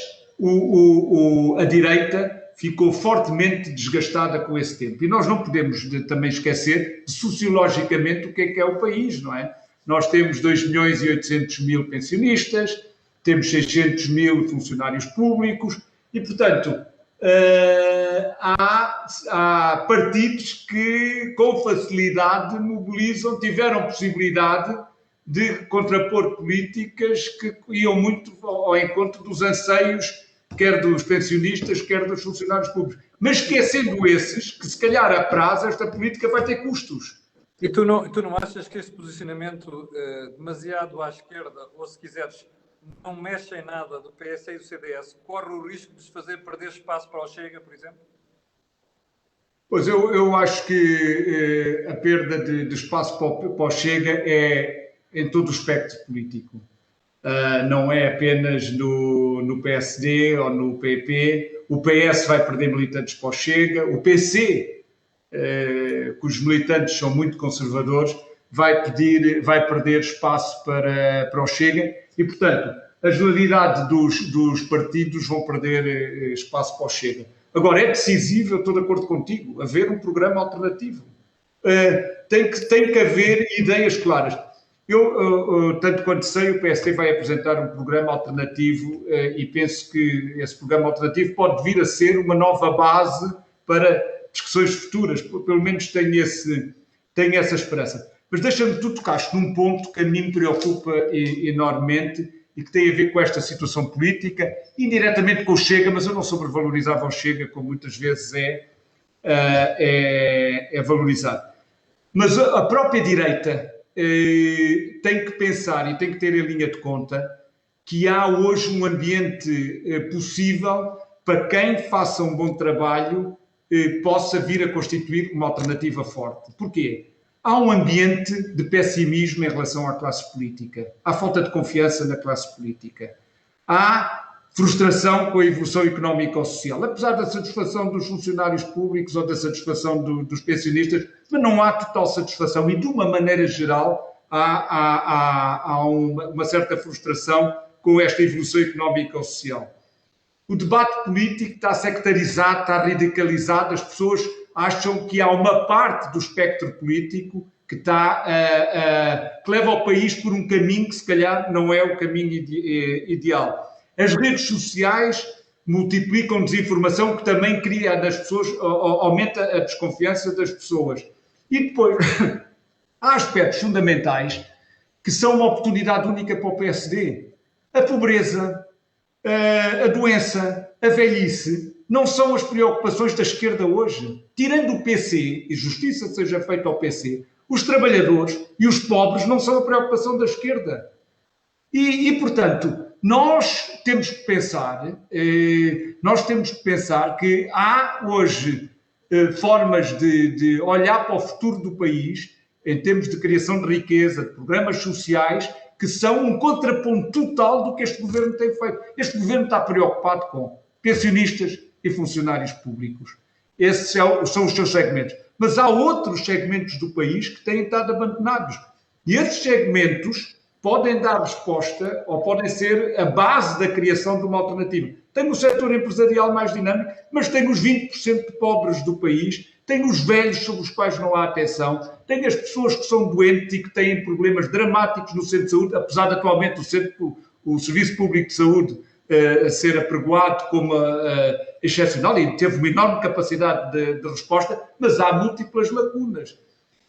a direita ficou fortemente desgastada com esse tempo. E nós não podemos também esquecer, sociologicamente, o que é o país, não é? Nós temos 2.800.000 pensionistas, temos 600.000 funcionários públicos e, portanto, há partidos que, com facilidade, mobilizam, tiveram possibilidade de contrapor políticas que iam muito ao encontro dos anseios, quer dos pensionistas, quer dos funcionários públicos. Mas esquecendo esses, que se calhar a prazo esta política vai ter custos. E tu não achas que este posicionamento demasiado à esquerda, ou se quiseres, não mexe em nada do PS e do CDS, corre o risco de se fazer perder espaço para o Chega, por exemplo? Pois eu acho que a perda de espaço para o Chega é em todo o espectro político. Não é apenas no PSD ou no PP. O PS vai perder militantes para o Chega. O PC, cujos militantes são muito conservadores, vai perder espaço para o Chega. E, portanto, a generalidade dos partidos vão perder espaço para o Chega. Agora, é decisivo, eu estou de acordo contigo, haver um programa alternativo. Tem que haver ideias claras. Tanto quanto sei, o PSD vai apresentar um programa alternativo e penso que esse programa alternativo pode vir a ser uma nova base para discussões futuras. Pelo menos tenho essa esperança. Mas deixa-me, tu tocaste num ponto que a mim me preocupa enormemente e que tem a ver com esta situação política, indiretamente com o Chega, mas eu não sobrevalorizava o Chega, como muitas vezes é valorizado. Mas a própria direita tem que pensar e tem que ter em linha de conta que há hoje um ambiente possível para quem faça um bom trabalho possa vir a constituir uma alternativa forte. Porquê? Há um ambiente de pessimismo em relação à classe política. Há falta de confiança na classe política. Há frustração com a evolução económica ou social. Apesar da satisfação dos funcionários públicos ou da satisfação dos pensionistas, mas não há total satisfação. E, de uma maneira geral, há uma certa frustração com esta evolução económica ou social. O debate político está sectarizado, está radicalizado. As pessoas acham que há uma parte do espectro político que leva o país por um caminho que se calhar não é o caminho ideal. As redes sociais multiplicam desinformação que também cria nas pessoas, aumenta a desconfiança das pessoas. E depois há aspectos fundamentais que são uma oportunidade única para o PSD. A pobreza, a doença, a velhice, não são as preocupações da esquerda hoje. Tirando o PC, e justiça seja feita ao PC, os trabalhadores e os pobres não são a preocupação da esquerda. E portanto, nós temos que pensar que há hoje formas de olhar para o futuro do país, em termos de criação de riqueza, de programas sociais, que são um contraponto total do que este governo tem feito. Este governo está preocupado com pensionistas e funcionários públicos. Esses são os seus segmentos. Mas há outros segmentos do país que têm estado abandonados. E esses segmentos podem dar resposta ou podem ser a base da criação de uma alternativa. Tem o setor empresarial mais dinâmico, mas tem os 20% de pobres do país, tem os velhos sobre os quais não há atenção, tem as pessoas que são doentes e que têm problemas dramáticos no centro de saúde, apesar de atualmente o Serviço Público de Saúde ser apregoado como excepcional e teve uma enorme capacidade de resposta, mas há múltiplas lacunas.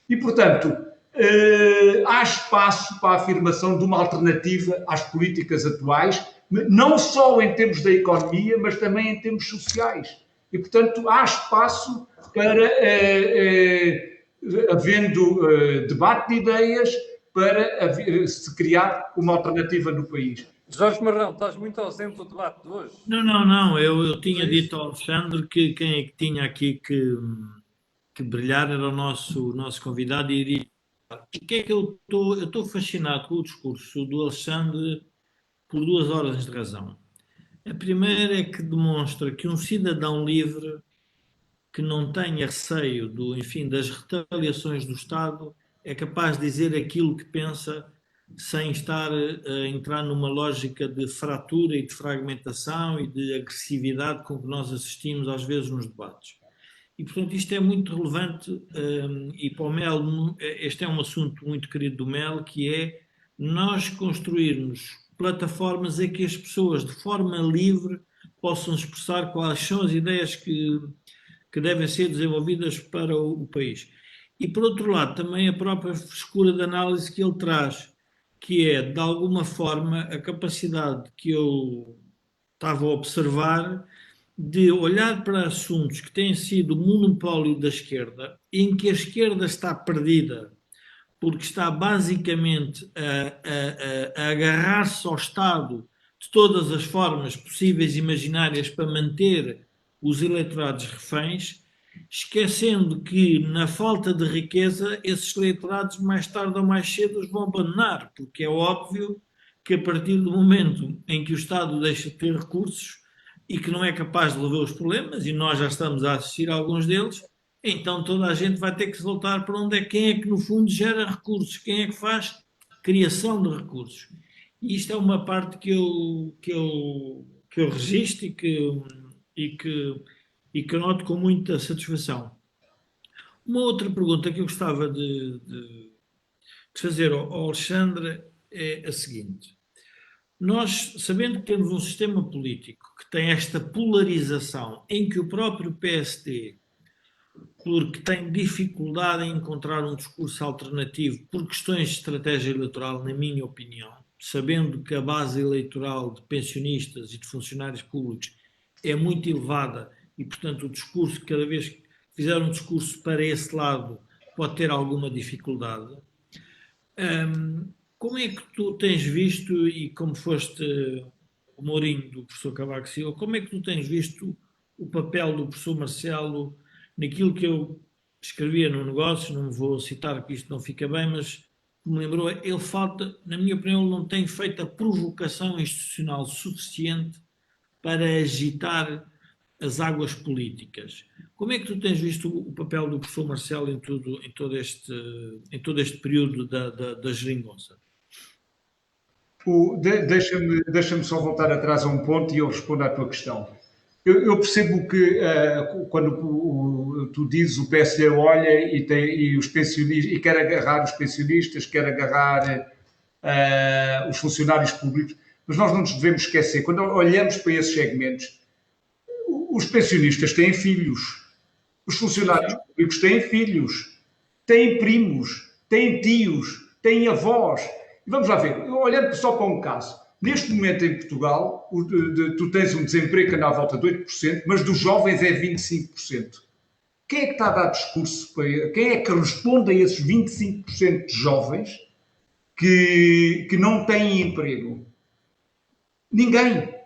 E, portanto, há espaço para a afirmação de uma alternativa às políticas atuais, não só em termos da economia, mas também em termos sociais. E, portanto, há espaço para, havendo debate de ideias, para se criar uma alternativa no país. Jorge Marrão, estás muito ausente do debate de hoje. Não. Eu tinha dito ao Alexandre que quem é que tinha aqui que brilhar era o nosso convidado e iria. O que é que eu estou fascinado com o discurso do Alexandre por 2 ordens de razão. A primeira é que demonstra que um cidadão livre que não tenha receio das retaliações do Estado é capaz de dizer aquilo que pensa sem estar a entrar numa lógica de fratura e de fragmentação e de agressividade com que nós assistimos às vezes nos debates. E, portanto, isto é muito relevante e para o Mel, este é um assunto muito querido do Mel, que é nós construirmos plataformas em que as pessoas, de forma livre, possam expressar quais são as ideias que devem ser desenvolvidas para o país. E, por outro lado, também a própria frescura de análise que ele traz, que é, de alguma forma, a capacidade que eu estava a observar de olhar para assuntos que têm sido monopólio da esquerda, em que a esquerda está perdida, porque está basicamente a agarrar-se ao Estado de todas as formas possíveis e imaginárias para manter os eleitorados reféns, esquecendo que, na falta de riqueza, esses eleitorados mais tarde ou mais cedo os vão abandonar, porque é óbvio que a partir do momento em que o Estado deixa de ter recursos e que não é capaz de resolver os problemas, e nós já estamos a assistir a alguns deles, então toda a gente vai ter que se voltar para onde quem é que no fundo gera recursos, quem é que faz criação de recursos. E isto é uma parte que eu registro e que noto com muita satisfação. Uma outra pergunta que eu gostava de fazer ao Alexandre é a seguinte. Nós, sabendo que temos um sistema político que tem esta polarização em que o próprio PSD, porque tem dificuldade em encontrar um discurso alternativo por questões de estratégia eleitoral, na minha opinião, sabendo que a base eleitoral de pensionistas e de funcionários públicos é muito elevada e, portanto, o discurso, cada vez que fizer um discurso para esse lado, pode ter alguma dificuldade. Como é que tu tens visto, e como foste o Mourinho do professor Cavaco Silva, como é que tu tens visto o papel do professor Marcelo naquilo que eu escrevia no negócio, não me vou citar porque isto não fica bem, mas me lembrou, ele falta, na minha opinião, ele não tem feito a provocação institucional suficiente para agitar as águas políticas. Como é que tu tens visto o papel do professor Marcelo em todo este período da geringonça? Deixa-me só voltar atrás a um ponto e eu respondo à tua questão. Eu percebo que quando tu dizes o PSD olha e os pensionistas, e quer agarrar os pensionistas, quer agarrar os funcionários públicos, mas nós não nos devemos esquecer, quando olhamos para esses segmentos, os pensionistas têm filhos, os funcionários públicos têm filhos, têm primos, têm tios, têm avós. E vamos lá ver, olhando só para um caso, neste momento em Portugal, tu tens um desemprego que anda à volta de 8%, mas dos jovens é 25%. Quem é que está a dar discurso para ele? Quem é que responde a esses 25% de jovens que não têm emprego? Ninguém.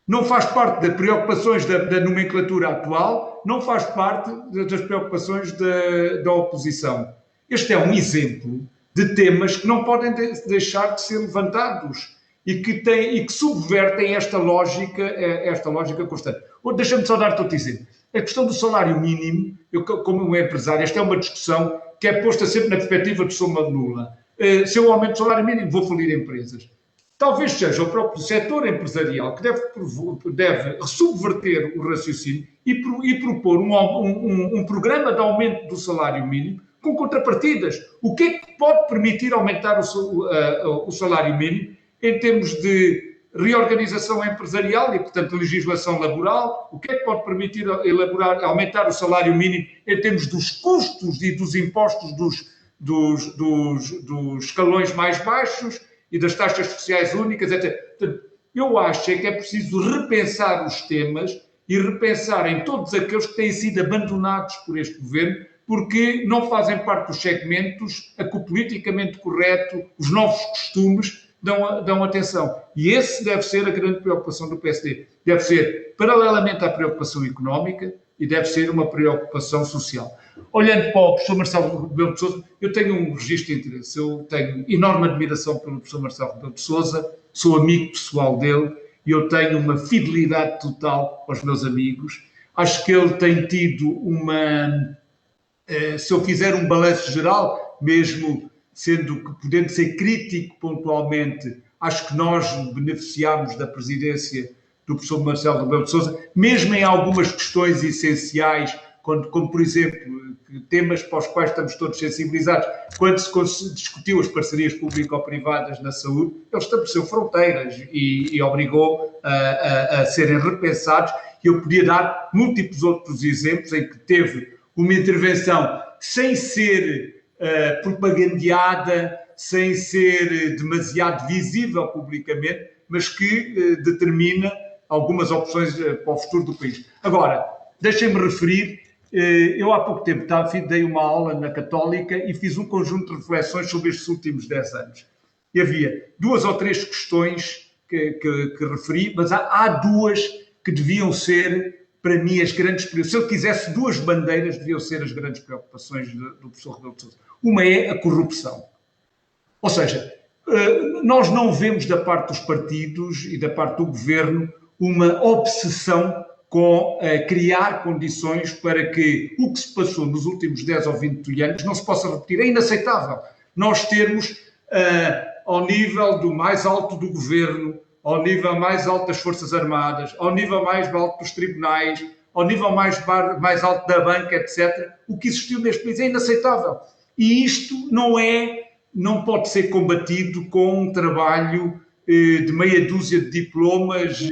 Não faz parte das preocupações da nomenclatura atual, não faz parte das preocupações da oposição. Este é um exemplo de temas que não podem deixar de ser levantados e que subvertem esta lógica constante. Deixa-me só dar-te outro exemplo. A questão do salário mínimo, eu, como um empresário, esta é uma discussão que é posta sempre na perspectiva de soma nula. Se eu aumento o salário mínimo, vou falir empresas. Talvez seja o próprio setor empresarial que deve subverter o raciocínio e propor um programa de aumento do salário mínimo com contrapartidas. O que é que pode permitir aumentar o salário mínimo em termos de reorganização empresarial e, portanto, legislação laboral? O que é que pode permitir aumentar o salário mínimo em termos dos custos e dos impostos dos escalões mais baixos e das taxas sociais únicas, etc. Portanto, eu acho que é preciso repensar os temas e repensar em todos aqueles que têm sido abandonados por este governo, porque não fazem parte dos segmentos a que o politicamente correto, os novos costumes, dão atenção. E esse deve ser a grande preocupação do PSD. Deve ser, paralelamente à preocupação económica, e deve ser uma preocupação social. Olhando para o professor Marcelo Rebelo de Sousa, eu tenho um registro de interesse. Eu tenho enorme admiração pelo professor Marcelo Rebelo de Sousa, sou amigo pessoal dele e eu tenho uma fidelidade total aos meus amigos. Acho que ele tem tido se eu fizer um balanço geral, mesmo podendo ser crítico pontualmente, acho que nós beneficiámos da presidência do professor Marcelo Rebelo de Sousa, mesmo em algumas questões essenciais, como por exemplo, temas para os quais estamos todos sensibilizados. Quando se discutiu as parcerias público-privadas na saúde, ele estabeleceu fronteiras e obrigou a serem repensados. Eu podia dar múltiplos outros exemplos em que teve uma intervenção sem ser propagandeada, sem ser demasiado visível publicamente, mas que determina algumas opções para o futuro do país. Agora, deixem-me referir, eu há pouco tempo dei uma aula na Católica e fiz um conjunto de reflexões sobre estes últimos 10 anos. E havia 2 ou 3 questões que referi, mas há 2 que deviam ser, para mim, as grandes preocupações. Se eu quisesse 2 bandeiras, deviam ser as grandes preocupações do professor Rebelo de Sousa. Uma é a corrupção. Ou seja, nós não vemos da parte dos partidos e da parte do governo uma obsessão com criar condições para que o que se passou nos últimos 10 ou 20 anos não se possa repetir. É inaceitável nós termos, ao nível do mais alto do governo, ao nível mais alto das Forças Armadas, ao nível mais alto dos tribunais, ao nível mais alto da banca, etc., o que existiu neste país é inaceitável. E isto não pode ser combatido com um trabalho de meia dúzia de diplomas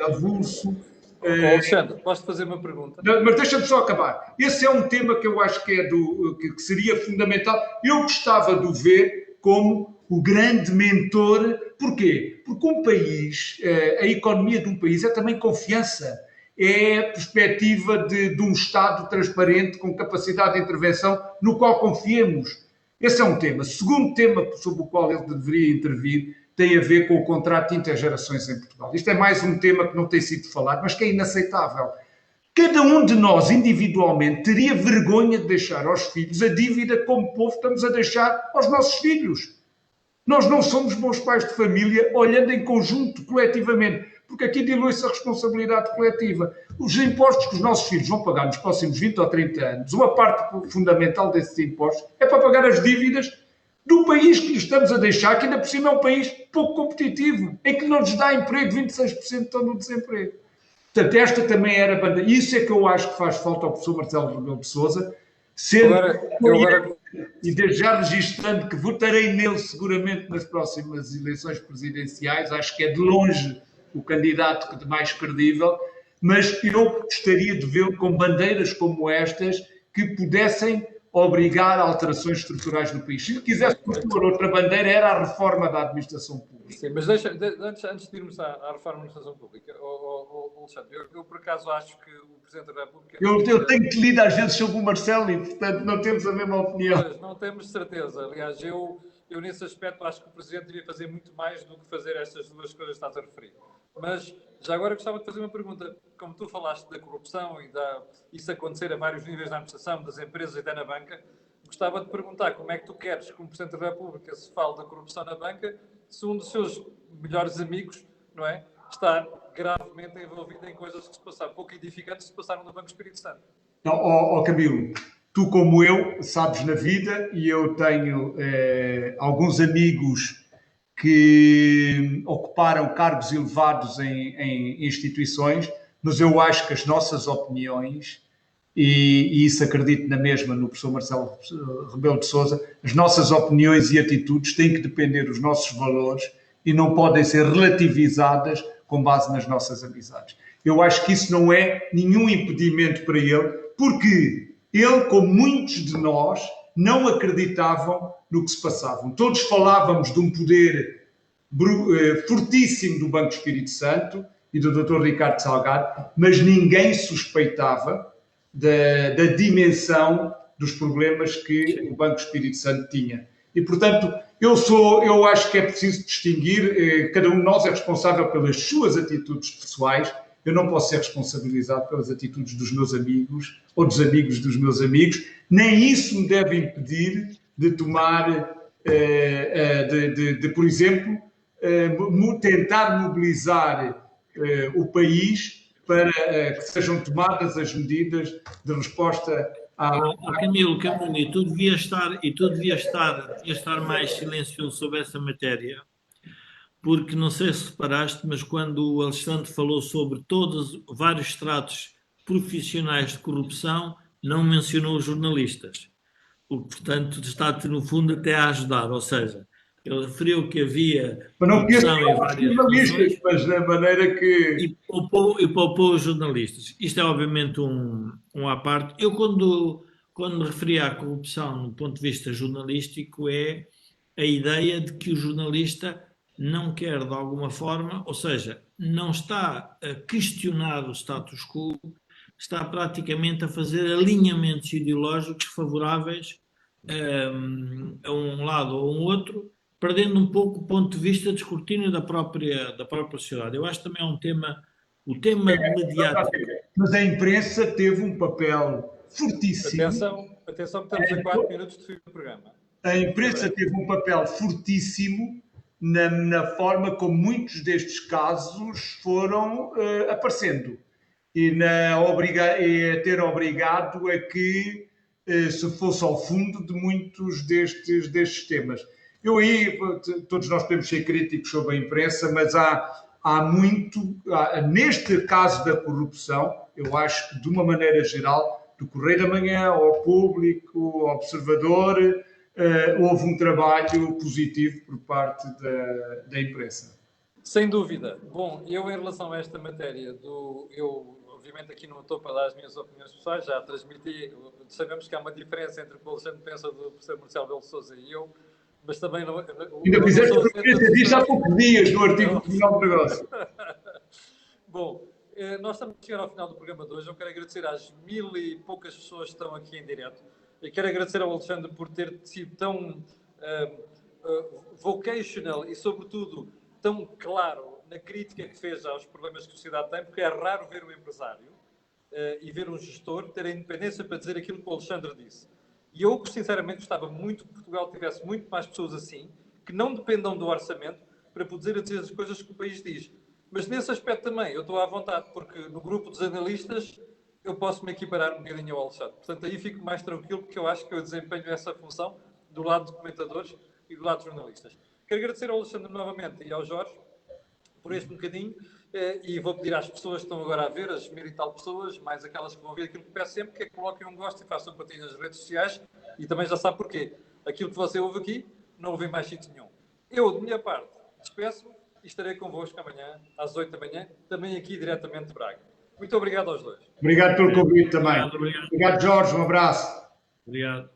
avulso. Alexandre, posso fazer uma pergunta? Mas deixa-me só acabar. Esse é um tema que eu acho que seria fundamental. Eu gostava de o ver como o grande mentor. Porquê? Porque um país, a economia de um país é também confiança. É a perspectiva de um Estado transparente, com capacidade de intervenção, no qual confiemos. Esse é um tema. Segundo tema sobre o qual ele deveria intervir tem a ver com o contrato de intergerações em Portugal. Isto é mais um tema que não tem sido falado, mas que é inaceitável. Cada um de nós, individualmente, teria vergonha de deixar aos filhos a dívida que, como povo, estamos a deixar aos nossos filhos. Nós não somos bons pais de família olhando em conjunto, coletivamente, porque aqui dilui-se a responsabilidade coletiva. Os impostos que os nossos filhos vão pagar nos próximos 20 ou 30 anos, uma parte fundamental desses impostos é para pagar as dívidas do país que lhe estamos a deixar, que ainda por cima é um país pouco competitivo, em que não nos dá emprego, 26% estão no desemprego. Portanto, esta também era a banda. Isso é que eu acho que faz falta ao professor Marcelo Rebelo de Sousa, e desde já registrando que votarei nele seguramente nas próximas eleições presidenciais, acho que é de longe o candidato mais credível, mas eu gostaria de vê-lo com bandeiras como estas que pudessem obrigar a alterações estruturais no país. Se ele quisesse pôr outra bandeira, era a reforma da administração pública. Sim, mas antes de irmos à reforma da administração pública, Alexandre, eu por acaso acho que o Presidente da República... Eu tenho que lido às vezes sobre o Marcelo e, portanto, não temos a mesma opinião. Pois, não temos certeza. Aliás, eu nesse aspecto acho que o Presidente devia fazer muito mais do que fazer estas 2 coisas que estás a referir. Mas já agora gostava de fazer uma pergunta. Como tu falaste da corrupção e isso acontecer a vários níveis da administração, das empresas e até na banca, Gostava de perguntar como é que tu queres que um Presidente da República se fale da corrupção na banca se um dos seus melhores amigos, não é, está gravemente envolvido em coisas que se passaram, pouco edificantes, que se passaram no Banco Espírito Santo. Não, Camilo, tu como eu, sabes na vida, e eu tenho alguns amigos que ocuparam cargos elevados em instituições, mas eu acho que as nossas opiniões, e isso acredito na mesma no professor Marcelo Rebelo de Sousa, as nossas opiniões e atitudes têm que depender dos nossos valores e não podem ser relativizadas com base nas nossas amizades. Eu acho que isso não é nenhum impedimento para ele, porque ele, como muitos de nós, não acreditavam no que se passava. Todos falávamos de um poder fortíssimo do Banco Espírito Santo e do Dr. Ricardo Salgado, mas ninguém suspeitava da dimensão dos problemas que o Banco Espírito Santo tinha. E, portanto, eu acho que é preciso distinguir, cada um de nós é responsável pelas suas atitudes pessoais, eu não posso ser responsabilizado pelas atitudes dos meus amigos ou dos amigos dos meus amigos, nem isso me deve impedir de tomar, por exemplo, tentar mobilizar o país para que sejam tomadas as medidas de resposta à... Camilo, e tu devias estar mais silencioso sobre essa matéria, porque não sei se reparaste, mas quando o Alexandre falou sobre todos vários estratos profissionais de corrupção, não mencionou os jornalistas. O que, portanto, está-te, no fundo, até a ajudar. Ou seja, ele referiu que havia corrupção em várias funções, mas da maneira que... E poupou os jornalistas. Isto é, obviamente, um à parte. Eu, quando me referi à corrupção no ponto de vista jornalístico, é a ideia de que o jornalista não quer, de alguma forma, ou seja, não está a questionar o status quo, está praticamente a fazer alinhamentos ideológicos favoráveis a um lado ou a um outro, perdendo um pouco o ponto de vista de escrutínio da própria sociedade. Eu acho que também é um tema, o tema mediático. Mas a imprensa teve um papel fortíssimo. Atenção que estamos a 4 minutos de fim do programa. A imprensa teve um papel fortíssimo na forma como muitos destes casos foram aparecendo e a ter obrigado a que se fosse ao fundo de muitos destes temas. Todos nós podemos ser críticos sobre a imprensa, mas neste caso da corrupção, eu acho que de uma maneira geral, do Correio da Manhã ao Público, ao Observador, houve um trabalho positivo por parte da imprensa. Sem dúvida. Bom, eu em relação a esta matéria, eu obviamente aqui não estou para dar as minhas opiniões pessoais, já transmiti, sabemos que há uma diferença entre o que o Alexandre pensa do professor Marcelo Rebelo de Sousa e eu, mas também não... Ainda fizeste a referência disto há poucos dias no artigo de Final do Negócio. Bom, nós estamos a chegar ao final do programa de hoje. Eu quero agradecer às 1000 e poucas pessoas que estão aqui em direto. Eu quero agradecer ao Alexandre por ter sido tão vocational e, sobretudo, tão claro na crítica que fez aos problemas que a sociedade tem, porque é raro ver um empresário e ver um gestor ter a independência para dizer aquilo que o Alexandre disse. E eu, sinceramente, gostava muito que Portugal tivesse muito mais pessoas assim, que não dependam do orçamento para poder dizer as coisas que o país diz. Mas nesse aspecto também, eu estou à vontade, porque no grupo dos analistas eu posso me equiparar um bocadinho ao Alexandre. Portanto, aí fico mais tranquilo, porque eu acho que eu desempenho essa função do lado de comentadores e do lado dos jornalistas. Quero agradecer ao Alexandre novamente e ao Jorge por este bocadinho e vou pedir às pessoas que estão agora a ver, as 1000 e tal pessoas, mais aquelas que vão ver aquilo que peço sempre, que é que coloquem um gosto e façam partilha nas redes sociais e também já sabe porquê. Aquilo que você ouve aqui, não ouve em mais sítio nenhum. Eu, de minha parte, despeço-me e estarei convosco amanhã, às 8 da manhã, também aqui diretamente de Braga. Muito obrigado aos dois. Obrigado pelo convite também. Obrigado. Obrigado, Jorge. Um abraço. Obrigado.